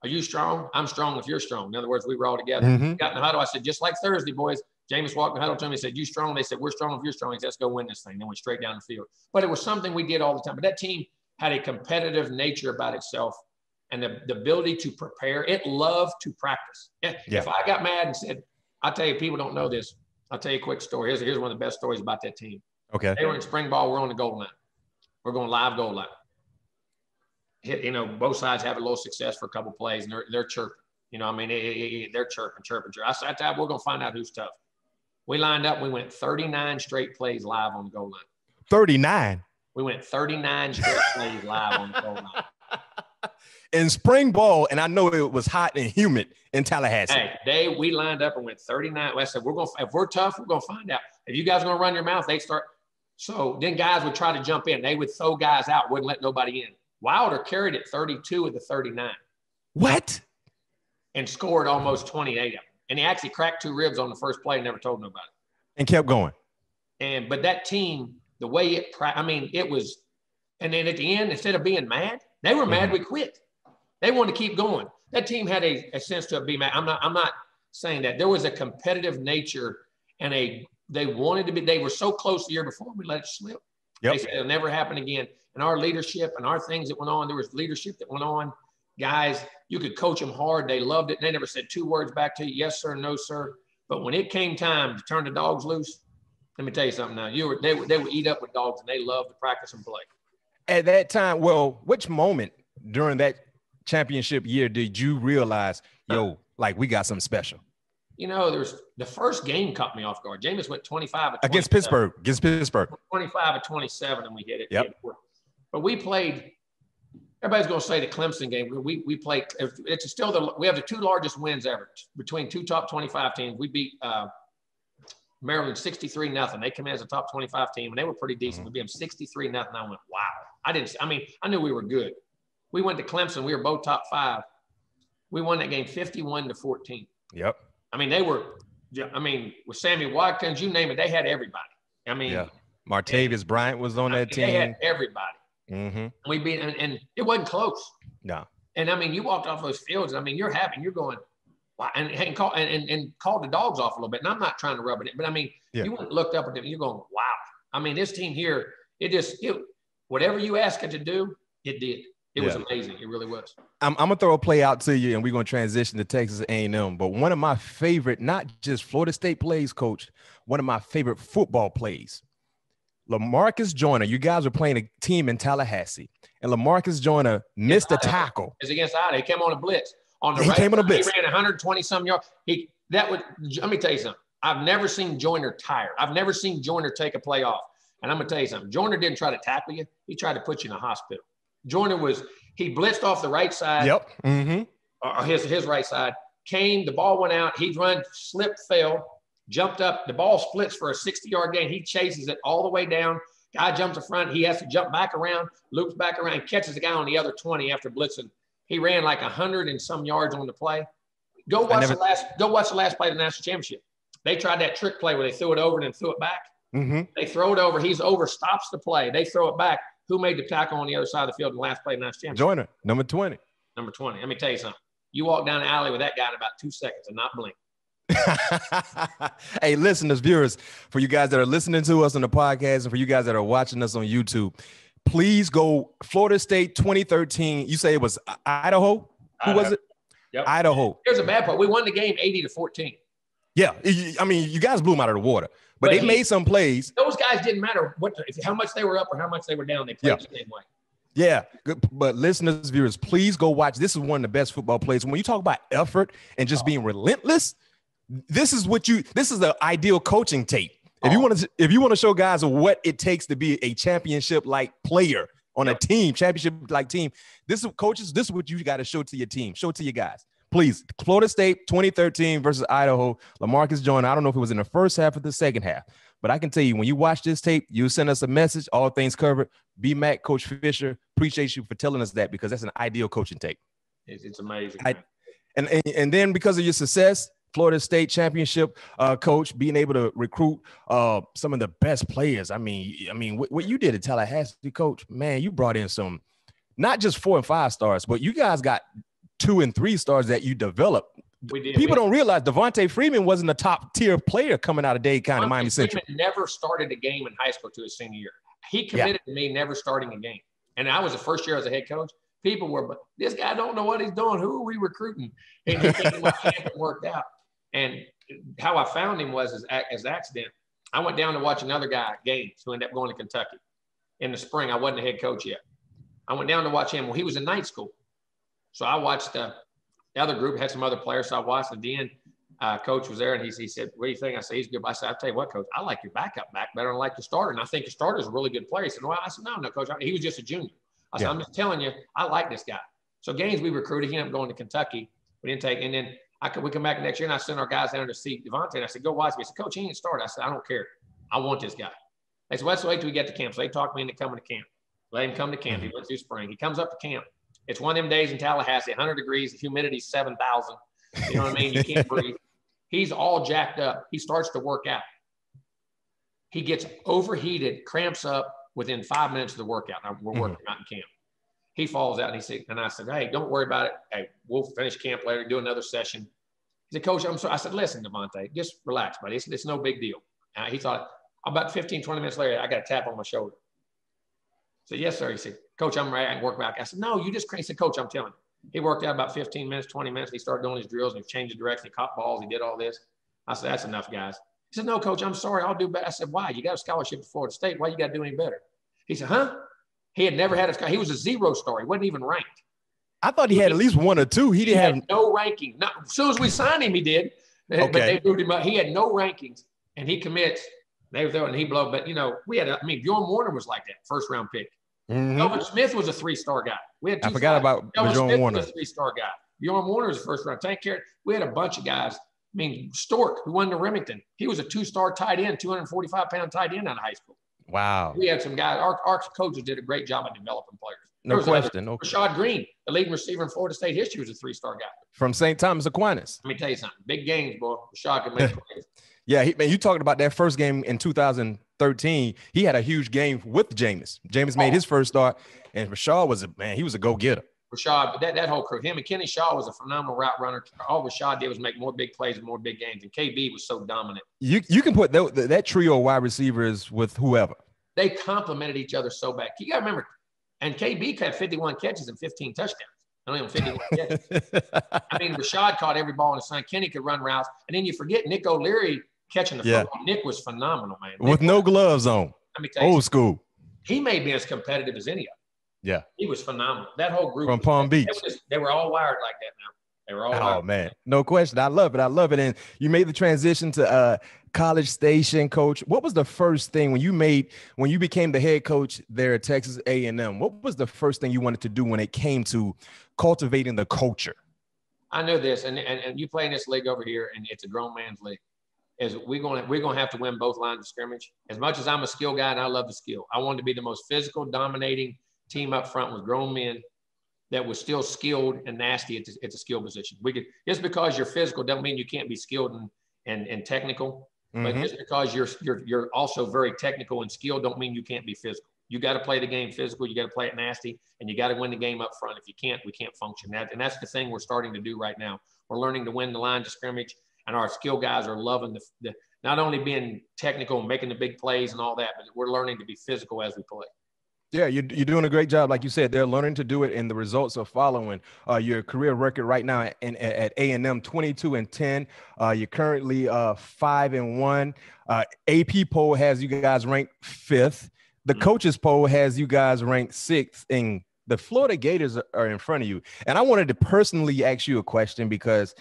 are you strong? I'm strong if you're strong. In other words, we were all together. Got in the huddle. I said, just like Thursday, boys. Jameis walked in the huddle to me and said, you strong? They said, we're strong if you're strong. He said, let's go win this thing. Then went straight down the field. But it was something we did all the time. But that team had a competitive nature about itself and the ability to prepare. It loved to practice. If I got mad and said, I'll tell you, people don't know this. I'll tell you a quick story. Here's one of the best stories about that team. Okay. They were in spring ball. We're on the goal line. We're going live goal line. Both sides have a little success for a couple plays, and they're chirping. I mean, they're chirping. I said, we're going to find out who's tough. We lined up. We went 39 straight plays live on the goal line. 39? We went 39 straight plays live on the goal line. In spring ball, and I know it was hot and humid in Tallahassee. Hey, we lined up and went 39. I said, if we're tough, we're going to find out. If you guys are going to run your mouth, they start. So then guys would try to jump in. They would throw guys out, wouldn't let nobody in. Wilder carried it 32 of the 39. What? And scored almost 28 of them. And he actually cracked 2 ribs on the first play and never told nobody. And kept going. But that team, the way it was, and then at the end, instead of being mad, they were mad we quit. They wanted to keep going. That team had a sense to be mad. I'm not saying that. There was a competitive nature and they wanted to be, they were so close the year before, we let it slip. Yep. They said it'll never happen again. And our leadership and our things that went on, there was leadership that went on. Guys, you could coach them hard. They loved it. They never said 2 words back to you. Yes, sir. No, sir. But when it came time to turn the dogs loose, let me tell you something now. They would eat up with dogs, and they loved to practice and play. At that time, which moment during that championship year did you realize, we got something special? There's the first game caught me off guard. Jameis went 25 against Pittsburgh. 25 of 27, and we hit it. Yep. But we played. Everybody's going to say the Clemson game. We played. It's still we have the 2 largest wins ever between 2 top 25 teams. We beat Maryland 63-0. They come in as a top 25 team, and they were pretty decent. We beat them 63-0. I went, wow. I knew we were good. We went to Clemson. We were both top 5. We won that game 51-14. Yep. With Sammy Watkins, you name it, they had everybody. Martavis Bryant was on that team. They had everybody. Mm-hmm. We beat, and it wasn't close. No. And you walked off those fields, and you're happy. You're going, wow, and called the dogs off a little bit. And I'm not trying to rub it in, but you went and looked up at them, and you're going, wow. This team here, whatever you asked it to do, it did. It was amazing. It really was. I'm going to throw a play out to you, and we're going to transition to Texas A&M. But one of my favorite, not just Florida State plays, Coach, one of my favorite football plays. LaMarcus Joyner, you guys were playing a team in Tallahassee, and LaMarcus Joyner missed a tackle. It's against Ida. He came on a blitz. He came on a blitz. He ran 120-some yards. Let me tell you something. I've never seen Joyner tired. I've never seen Joyner take a play off. And I'm going to tell you something. Joyner didn't try to tackle you. He tried to put you in a hospital. Joyner he blitzed off the right side. Yep. Mm-hmm. Or his right side. The ball went out. He'd run, slipped, fell, jumped up. The ball splits for a 60-yard gain. He chases it all the way down. Guy jumps in front. He has to jump back around, loops back around, and catches the guy on the other 20 after blitzing. He ran like 100 and some yards on the play. Go watch the last play of the national championship. They tried that trick play where they threw it over and then threw it back. Mm-hmm. They throw it over. He's over, stops the play. They throw it back. Who made the tackle on the other side of the field in the last play of the national championship? Joyner, number 20. Number 20. Let me tell you something. You walk down the alley with that guy in about 2 seconds and not blink. Hey, listeners, viewers, for you guys that are listening to us on the podcast and for you guys that are watching us on YouTube, please go Florida State 2013. You say it was Idaho? Who was it? Yep. Idaho. Here's a bad part. We won the game 80-14. Yeah, I mean, you guys blew them out of the water, but they made some plays. Those guys didn't matter how much they were up or how much they were down. They played the same way. Yeah, good. But listeners, viewers, please go watch. This is one of the best football plays. When you talk about effort and just being relentless, this is the ideal coaching tape. If you want to show guys what it takes to be a championship-like player on a team, championship-like team, this is what you got to show to your team. Show it to your guys. Please, Florida State 2013 versus Idaho. LaMarcus joined. I don't know if it was in the first half or the second half, but I can tell you, when you watch this tape, you send us a message, all things covered. B-Mac, Coach Fisher, appreciate you for telling us that, because that's an ideal coaching tape. It's amazing. And then because of your success, Florida State championship coach, being able to recruit some of the best players. I mean, what you did at Tallahassee, Coach, man, you brought in some, not just 4 and 5 stars, but you guys got 2 and 3 stars that you developed. People don't realize Devontae Freeman wasn't a top tier player coming out of Dade County, Miami Central. Freeman never started a game in high school to his senior year. He committed to me never starting a game. And I was the first year as a head coach. People were, but this guy don't know what he's doing. Who are we recruiting? And he came to my camp and worked out. And how I found him was as accident. I went down to watch another guy, Gaines, who ended up going to Kentucky in the spring. I wasn't a head coach yet. I went down to watch him. Well, he was in night school. So I watched the other group, had some other players. So I watched, and then coach was there, and he said, what do you think? I said, he's good. I said, I'll tell you what, coach, I like your backup back better than I like your starter. And I think your starter is a really good player. He said, well, I said, no, coach. He was just a junior. I said, I'm just telling you, I like this guy. So Gaines, we recruited. He ended up going to Kentucky. We didn't take, and then we come back next year, and I sent our guys down to see Devontae. And I said, go watch me. He said, coach, he ain't started. I said, I don't care. I want this guy. They said, well, let's wait till we get to camp. So they talked me into coming to camp. Let him come to camp. He went through spring. He comes up to camp. It's one of them days in Tallahassee, 100 degrees, the humidity's 7,000. You know what I mean? You can't breathe. He's all jacked up. He starts to work out. He gets overheated, cramps up within 5 minutes of the workout. We're working out in camp. He falls out, and I said, hey, don't worry about it. Hey, we'll finish camp later, do another session. He said, coach, I'm sorry. I said, listen, Devontae, just relax, buddy. It's no big deal. He thought, about 15, 20 minutes later, I got a tap on my shoulder. I said, yes, sir. He said, coach, I'm ready. I can work back. I said, no, you just crazy. He said, coach, I'm telling you. He worked out about 15 minutes, 20 minutes. He started doing his drills, and he changed the direction. He caught balls. He did all this. I said, that's enough, guys. He said, no, coach, I'm sorry. I'll do better. I said, why? You got a scholarship to Florida State. Why you got to do any better? He said, huh? He had never had he was a 0 star. He wasn't even ranked. I thought he had at least 1 or 2. He didn't have no ranking. Not, as soon as we signed him, he did. Okay. But they moved him up. He had no rankings, and he commits. They were there, and he blew. But, we had, Bjorn Warner was like that, first-round pick. Elvin Smith was a 3-star guy. We had 2 I forgot about Bjorn Warner. Was a 3-star guy. Bjorn Warner was a first-round. Take care. We had a bunch of guys. Stork, who won to Remington, he was a 2-star tight end, 245-pound tight end out of high school. Wow. We had some guys. Our coaches did a great job of developing players. No question. Rashad Green, the leading receiver in Florida State history, was a 3-star guy. From St. Thomas Aquinas. Let me tell you something. Big games, boy. Rashad can make plays. Yeah, you talked about that first game in 2013. He had a huge game with Jameis. Jameis made his first start, and Rashad he was a go-getter. Rashad, that whole crew, him and Kenny Shaw was a phenomenal route runner. All Rashad did was make more big plays and more big games, and KB was so dominant. You can put that trio of wide receivers with whoever. They complemented each other so bad. You got to remember, and KB had 51 catches and 15 touchdowns. Only on 51 catches. Rashad caught every ball in the sun. Kenny could run routes. And then you forget Nick O'Leary catching the football. Nick was phenomenal, man. With no gloves on. Let me tell you Old school. He may be as competitive as any of them. Yeah. He was phenomenal. That whole group. From Palm Beach. They were all wired like that now. They were all wired. Oh, man. No question. I love it. And you made the transition to College Station, Coach. What was the first thing when you became the head coach there at Texas A&M? What was the first thing you wanted to do when it came to cultivating the culture? I know this, and you play in this league over here, and it's a grown man's league. We're gonna have to win both lines of scrimmage. As much as I'm a skill guy and I love the skill, I wanted to be the most physical, dominating team up front with grown men that was still skilled and nasty at the skill position. Just because you're physical doesn't mean you can't be skilled and technical. But just because you're also very technical and skilled don't mean you can't be physical. You got to play the game physical. You got to play it nasty, and you got to win the game up front. If you can't, we can't function. And that's the thing we're starting to do right now. We're learning to win the line of scrimmage, and our skill guys are loving the not only being technical and making the big plays and all that, but we're learning to be physical as we play. Yeah, you're doing a great job. Like you said, they're learning to do it, and the results are following. Your career record right now at A&M, 22-10. You're currently 5-1. AP poll has you guys ranked 5th. The coaches poll has you guys ranked 6th, and the Florida Gators are in front of you. And I wanted to personally ask you a question because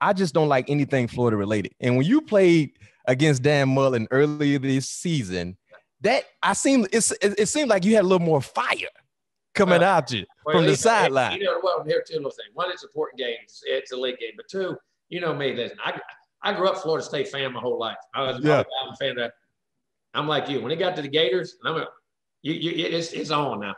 I just don't like anything Florida related. And when you played against Dan Mullen earlier this season, it seemed like you had a little more fire coming out you from the sideline. Here are two little things. One, it's important games. It's a league game. But two, you know me, listen, I grew up Florida State fan my whole life. I was a fan of. I'm like you. When it got to the Gators, it's on now.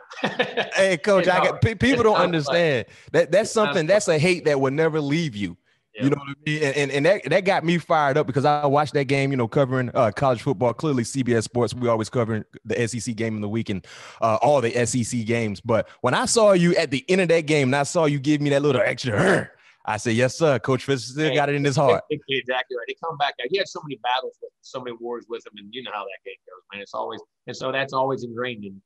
Hey, Coach, people don't understand that's something. That's a hate that will never leave you. You know what I mean? And that got me fired up because I watched that game, covering college football. Clearly, CBS Sports, we always covering the SEC game in the week and all the SEC games. But when I saw you at the end of that game and I saw you give me that little extra, I said, yes, sir. Coach Fisher still got it in his heart. Exactly right. He come back. He had so many battles with him, so many wars with him, and you know how that game goes, man. It's always, and so that's always ingrained in.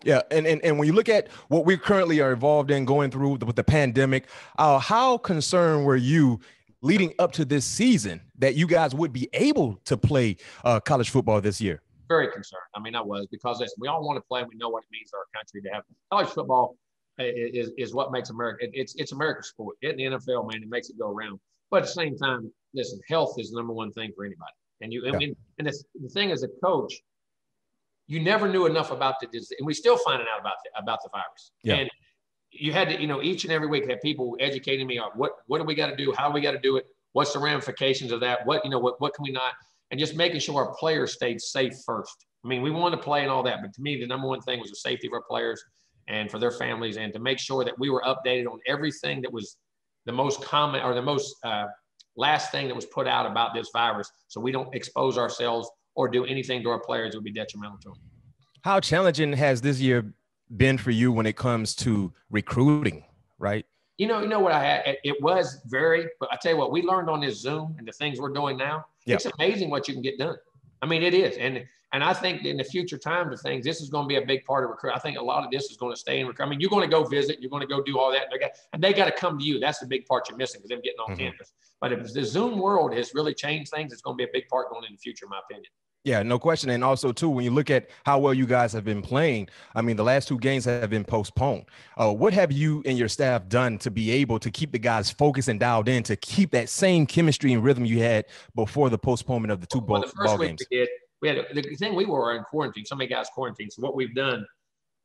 Yeah, and when you look at what we currently are involved in going through with the pandemic, how concerned were you leading up to this season that you guys would be able to play college football this year? Very concerned. I mean, I was, because listen, we all want to play, and we know what it means to our country to have college football. Is what makes America. It's America's sport. In the NFL, man, it makes it go around. But at the same time, listen, health is the number one thing for anybody. And the thing as a coach, you never knew enough about the disease, and we still finding out about the virus. Yeah. And you had to, each and every week have people educating me on what do we got to do, how we got to do it, what's the ramifications of that, what can we not, and just making sure our players stayed safe first. I mean, we want to play and all that, but to me, the number one thing was the safety of our players and for their families, and to make sure that we were updated on everything that was the most common or the most last thing that was put out about this virus, so we don't expose ourselves or do anything to our players that would be detrimental to them. How challenging has this year been for you when it comes to recruiting, right? You know what I had? It was but I tell you what, we learned on this Zoom and the things we're doing now. Yep. It's amazing what you can get done. I mean, it is. And I think in the future times of things, this is going to be a big part of recruit. I think a lot of this is going to stay in recruit. I mean, you're going to go visit, you're going to go do all that. And they got to come to you. That's the big part you're missing, because them getting off campus. But if the Zoom world has really changed things, it's going to be a big part going in the future, in my opinion. Yeah, no question. And also, too, when you look at how well you guys have been playing, I mean, the last 2 games have been postponed. What have you and your staff done to be able to keep the guys focused and dialed in to keep that same chemistry and rhythm you had before the postponement of the 2 ball games? We had the thing, we were in quarantine. So many guys quarantined. So what we've done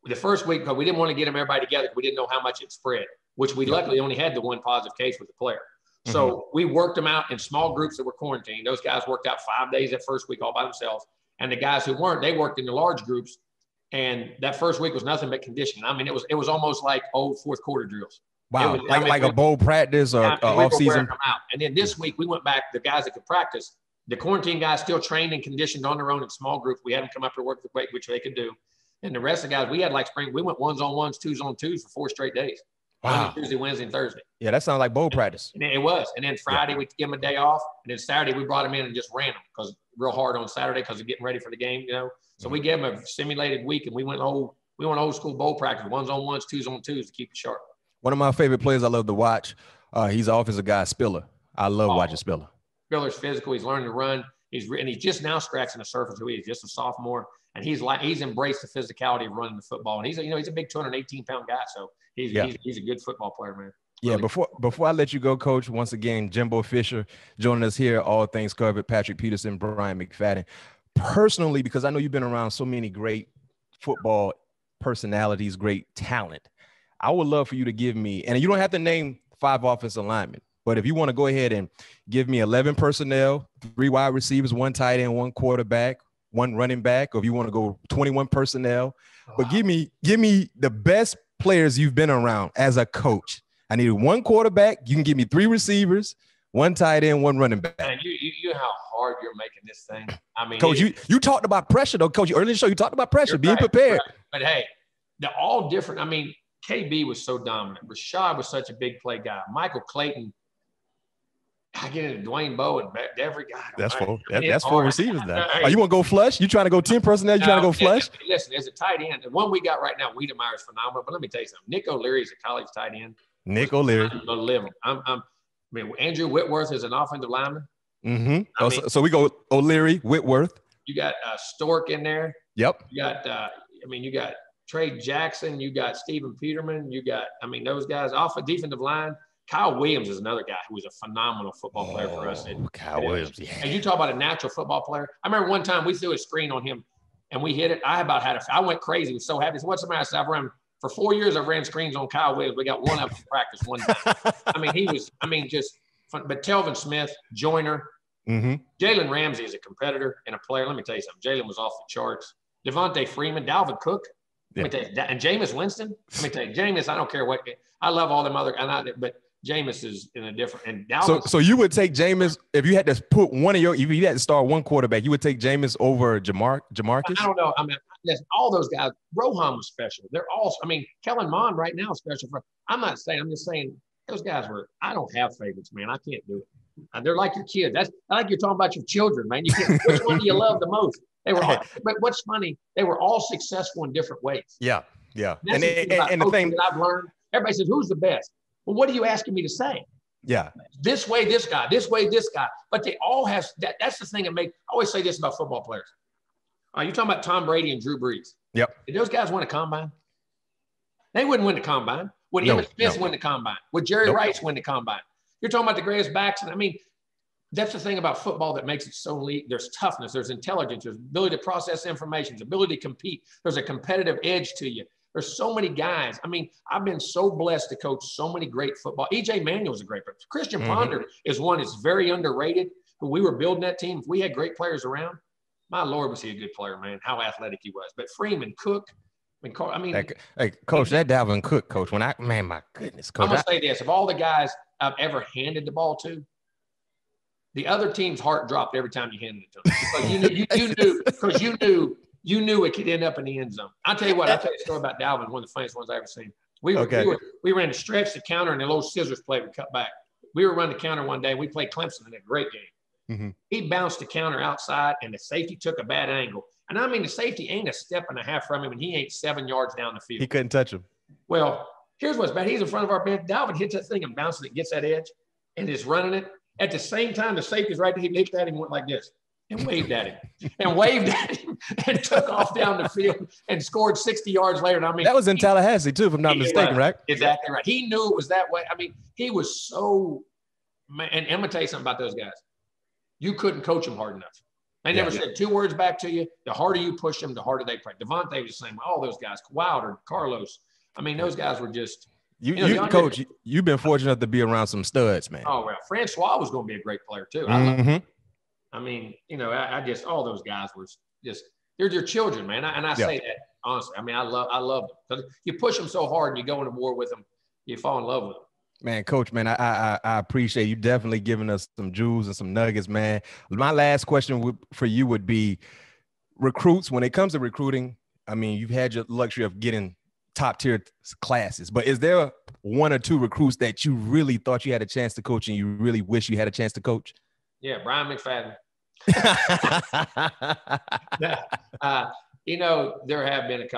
the first week, because we didn't want to get them everybody together, we didn't know how much it spread, which we luckily only had the 1 positive case with the player. So we worked them out in small groups that were quarantined. Those guys worked out 5 days that first week all by themselves. And the guys who weren't, they worked in the large groups. And that first week was nothing but conditioning. I mean, it was almost like old fourth quarter drills. Wow, like a bowl practice or off season. And then this week we went back, the guys that could practice, the quarantine guys still trained and conditioned on their own in small groups. We had them come up to work the weight, which they could do. And the rest of the guys, we had we went 1s-on-1s, 2s-on-2s for 4 straight days. Wow. Monday, Tuesday, Wednesday, and Thursday. Yeah, that sounds like bowl practice. And it was. And then Friday, we give them a day off. And then Saturday, we brought them in and just ran them, because real hard on Saturday because of getting ready for the game, So we gave them a simulated week, and we went old school bowl practice, 1s-on-1s, 2s-on-2s to keep it sharp. One of my favorite players I love to watch, he's an offensive guy, Spiller. I love watching Spiller. Spiller's physical. He's learning to run. He's just now scratching the surface who he is, just a sophomore. And he's embraced the physicality of running the football. And he's a big 218-pound guy. So he's a good football player, man. Yeah, before I let you go, Coach, once again, Jimbo Fisher joining us here, All Things Covered, Patrick Peterson, Brian McFadden. Personally, because I know you've been around so many great football personalities, great talent, I would love for you to give me, and you don't have to name 5 offensive linemen, but if you want to go ahead and give me 11 personnel, 3 wide receivers, 1 tight end, 1 quarterback, 1 running back, or if you want to go 21 personnel, but give me the best players you've been around as a coach. I need 1 quarterback. You can give me 3 receivers, 1 tight end, 1 running back. Man, you know how hard you're making this thing. I mean, Coach, you talked about pressure, though, Coach. Earlier in the show, you talked about pressure, being prepared. Right. But, hey, they're all different. I mean, KB was so dominant. Rashad was such a big play guy. Michael Clayton, I get into Dwayne Bowe and every guy. That's four receivers now. Are you want to go flush? You trying to go 10 personnel? You trying to go flush? Listen, as a tight end, the one we got right now, Wiedemeyer's phenomenal. But let me tell you something. Nick O'Leary's a college tight end. Nick O'Leary. I mean, Andrew Whitworth is an offensive lineman. Mm-hmm. So we go O'Leary, Whitworth. You got Stork in there. Yep. You got, you got Trey Jackson. You got Stephen Peterman. You got, those guys off of defensive line. Kyle Williams is another guy who was a phenomenal football player for us. Kyle Williams, yeah. And you talk about a natural football player. I remember one time we threw a screen on him and we hit it. I went crazy. I was so happy. So what's the matter? I said, for 4 years, I've ran screens on Kyle Williams. We got one of them in practice one time. He was, just fun. But Telvin Smith, Joyner, Jalen Ramsey is a competitor and a player. Let me tell you something. Jalen was off the charts. Devontae Freeman, Dalvin Cook. Let me tell you, and Jameis Winston. Let me tell you, Jameis, I don't care what. I love all them other, but Jameis is in a different. And Dalvin, so you would take Jameis if you had to put if you had to start one quarterback, you would take Jameis over Jamarcus? I don't know. Listen, all those guys. Rohan was special. They're all. Kellen Mond right now is special. I'm not saying. I'm just saying those guys were. I don't have favorites, man. I can't do it. They're like your kids. That's like you're talking about your children, man. You can't. Which one do you love the most? They were. But what's funny? They were all successful in different ways. Yeah. And the thing that I've learned. Everybody says, "Who's the best?" Well, what are you asking me to say? Yeah. This way, this guy. This way, this guy. But they all have that. That's the thing that I always say this about football players. You're talking about Tom Brady and Drew Brees. Yep. Did those guys win a combine? They wouldn't win the combine. Would Emmitt Smith win the combine? Would Jerry Rice win the combine? You're talking about the greatest backs. That's the thing about football that makes it so elite. There's toughness. There's intelligence. There's ability to process information. There's ability to compete. There's a competitive edge to you. There's so many guys. I've been so blessed to coach so many great football. E.J. Manuel is a great player. Christian Ponder is one that's very underrated. When we were building that team, if we had great players around, my Lord, was he a good player, man. How athletic he was. But Freeman, Cook, hey, Coach, that Dalvin Cook, Coach, my goodness, Coach. I'm going to say this. Of all the guys I've ever handed the ball to, the other team's heart dropped every time you handed it to them. Because you knew it could end up in the end zone. I'll tell you what. I'll tell you a story about Dalvin, one of the funniest ones I've ever seen. We ran to stretch the counter and the little scissors play would cut back. We were running the counter one day. We played Clemson in a great game. He bounced the counter outside and the safety took a bad angle. And the safety ain't a step and a half from him and he ain't 7 yards down the field. He couldn't touch him. Well, here's what's bad. He's in front of our bench. Dalvin hits that thing and bounces it, gets that edge and is running it. At the same time, the safety's right there. He looked at him and went like this. And waved at him and took off down the field and scored 60 yards later. That was in Tallahassee too, if I'm not mistaken, right? Exactly right. He knew it was that way. He was so – and I'm going to tell you something about those guys. You couldn't coach them hard enough. They never said 2 words back to you. The harder you push them, the harder they play. Devontae was the same. All those guys, Wilder, Carlos. Those guys were just – Coach, you've been fortunate enough to be around some studs, man. Oh, well, Francois was going to be a great player too. All those guys were just, they're your children, man. I say that honestly. I love them. Because you push them so hard and you go into war with them, you fall in love with them. Man, Coach, man, I appreciate you definitely giving us some jewels and some nuggets, man. My last question for you would be recruits. When it comes to recruiting, you've had your luxury of getting top tier classes, but is there 1 or 2 recruits that you really thought you had a chance to coach and you really wish you had a chance to coach? Yeah, Brian McFadden. There have been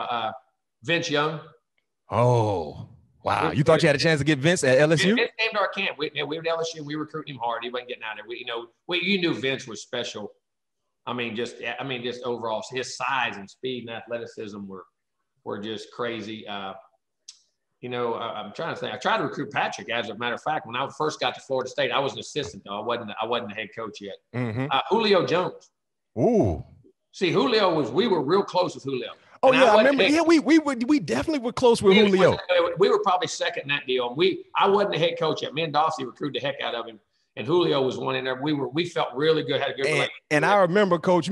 Vince Young. Oh, wow. You thought you had a chance to get Vince at LSU? Vince came to our camp. We were at LSU. We recruited him hard. He wasn't getting out there. You knew Vince was special. Just overall, his size and speed and athleticism were just crazy. I'm trying to think. I tried to recruit Patrick. As a matter of fact, when I first got to Florida State, I was an assistant though. I wasn't the head coach yet. Julio Jones. Ooh. See, we were real close with Julio. Oh, and I remember. Yeah, we definitely were close with Julio. We were probably second in that deal. I wasn't the head coach yet. Me and Dossie recruited the heck out of him, and Julio was one in there. We felt really good. Had a good relationship. And I remember, Coach.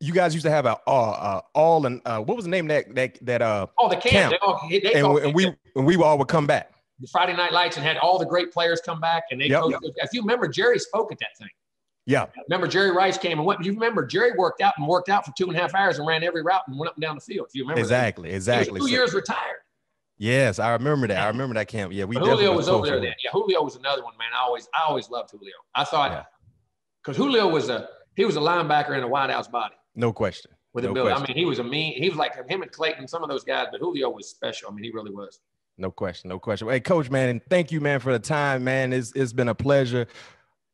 You guys used to have all and what was the name of that the camp. And we all would come back. The Friday Night Lights and had all the great players come back and they coached. If you remember, Jerry spoke at that thing. Yeah. Remember Jerry Rice came and went. You remember Jerry worked out for 2.5 hours and ran every route and went up and down the field. If you remember exactly. He was 2 years retired. Yes, I remember that. I remember that camp. Yeah, Julio was over there then. Yeah, Julio was another one, man. I always loved Julio. I thought because Julio was a linebacker in a wideout's body. No question. With a build. I mean, he was like him and Clayton, some of those guys, but Julio was special. I mean, he really was. No question. Hey, Coach, man, and thank you, man, for the time, man. It's been a pleasure.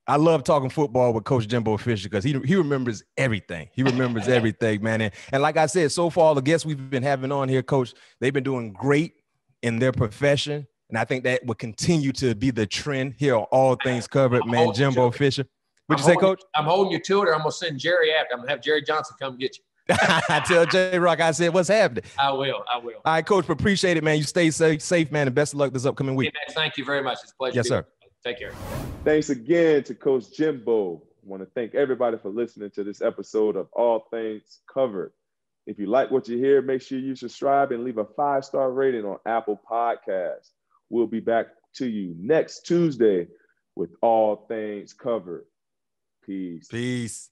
I love talking football with Coach Jimbo Fisher because he remembers everything. He remembers everything, man. And like I said, so far, the guests we've been having on here, Coach, they've been doing great in their profession. And I think that will continue to be the trend here on All Things Covered, man. Jimbo Fisher. What'd you say, Coach? I'm holding you to it, or I'm going to send Jerry after. I'm going to have Jerry Johnson come get you. I tell J-Rock, I said, what's happening? I will. All right, Coach, appreciate it, man. You stay safe, man, and best of luck this upcoming week. Hey, Max, thank you very much. It's a pleasure. Yes, sir. Take care. Thanks again to Coach Jimbo. I want to thank everybody for listening to this episode of All Things Covered. If you like what you hear, make sure you subscribe and leave a 5-star rating on Apple Podcasts. We'll be back to you next Tuesday with All Things Covered. Peace.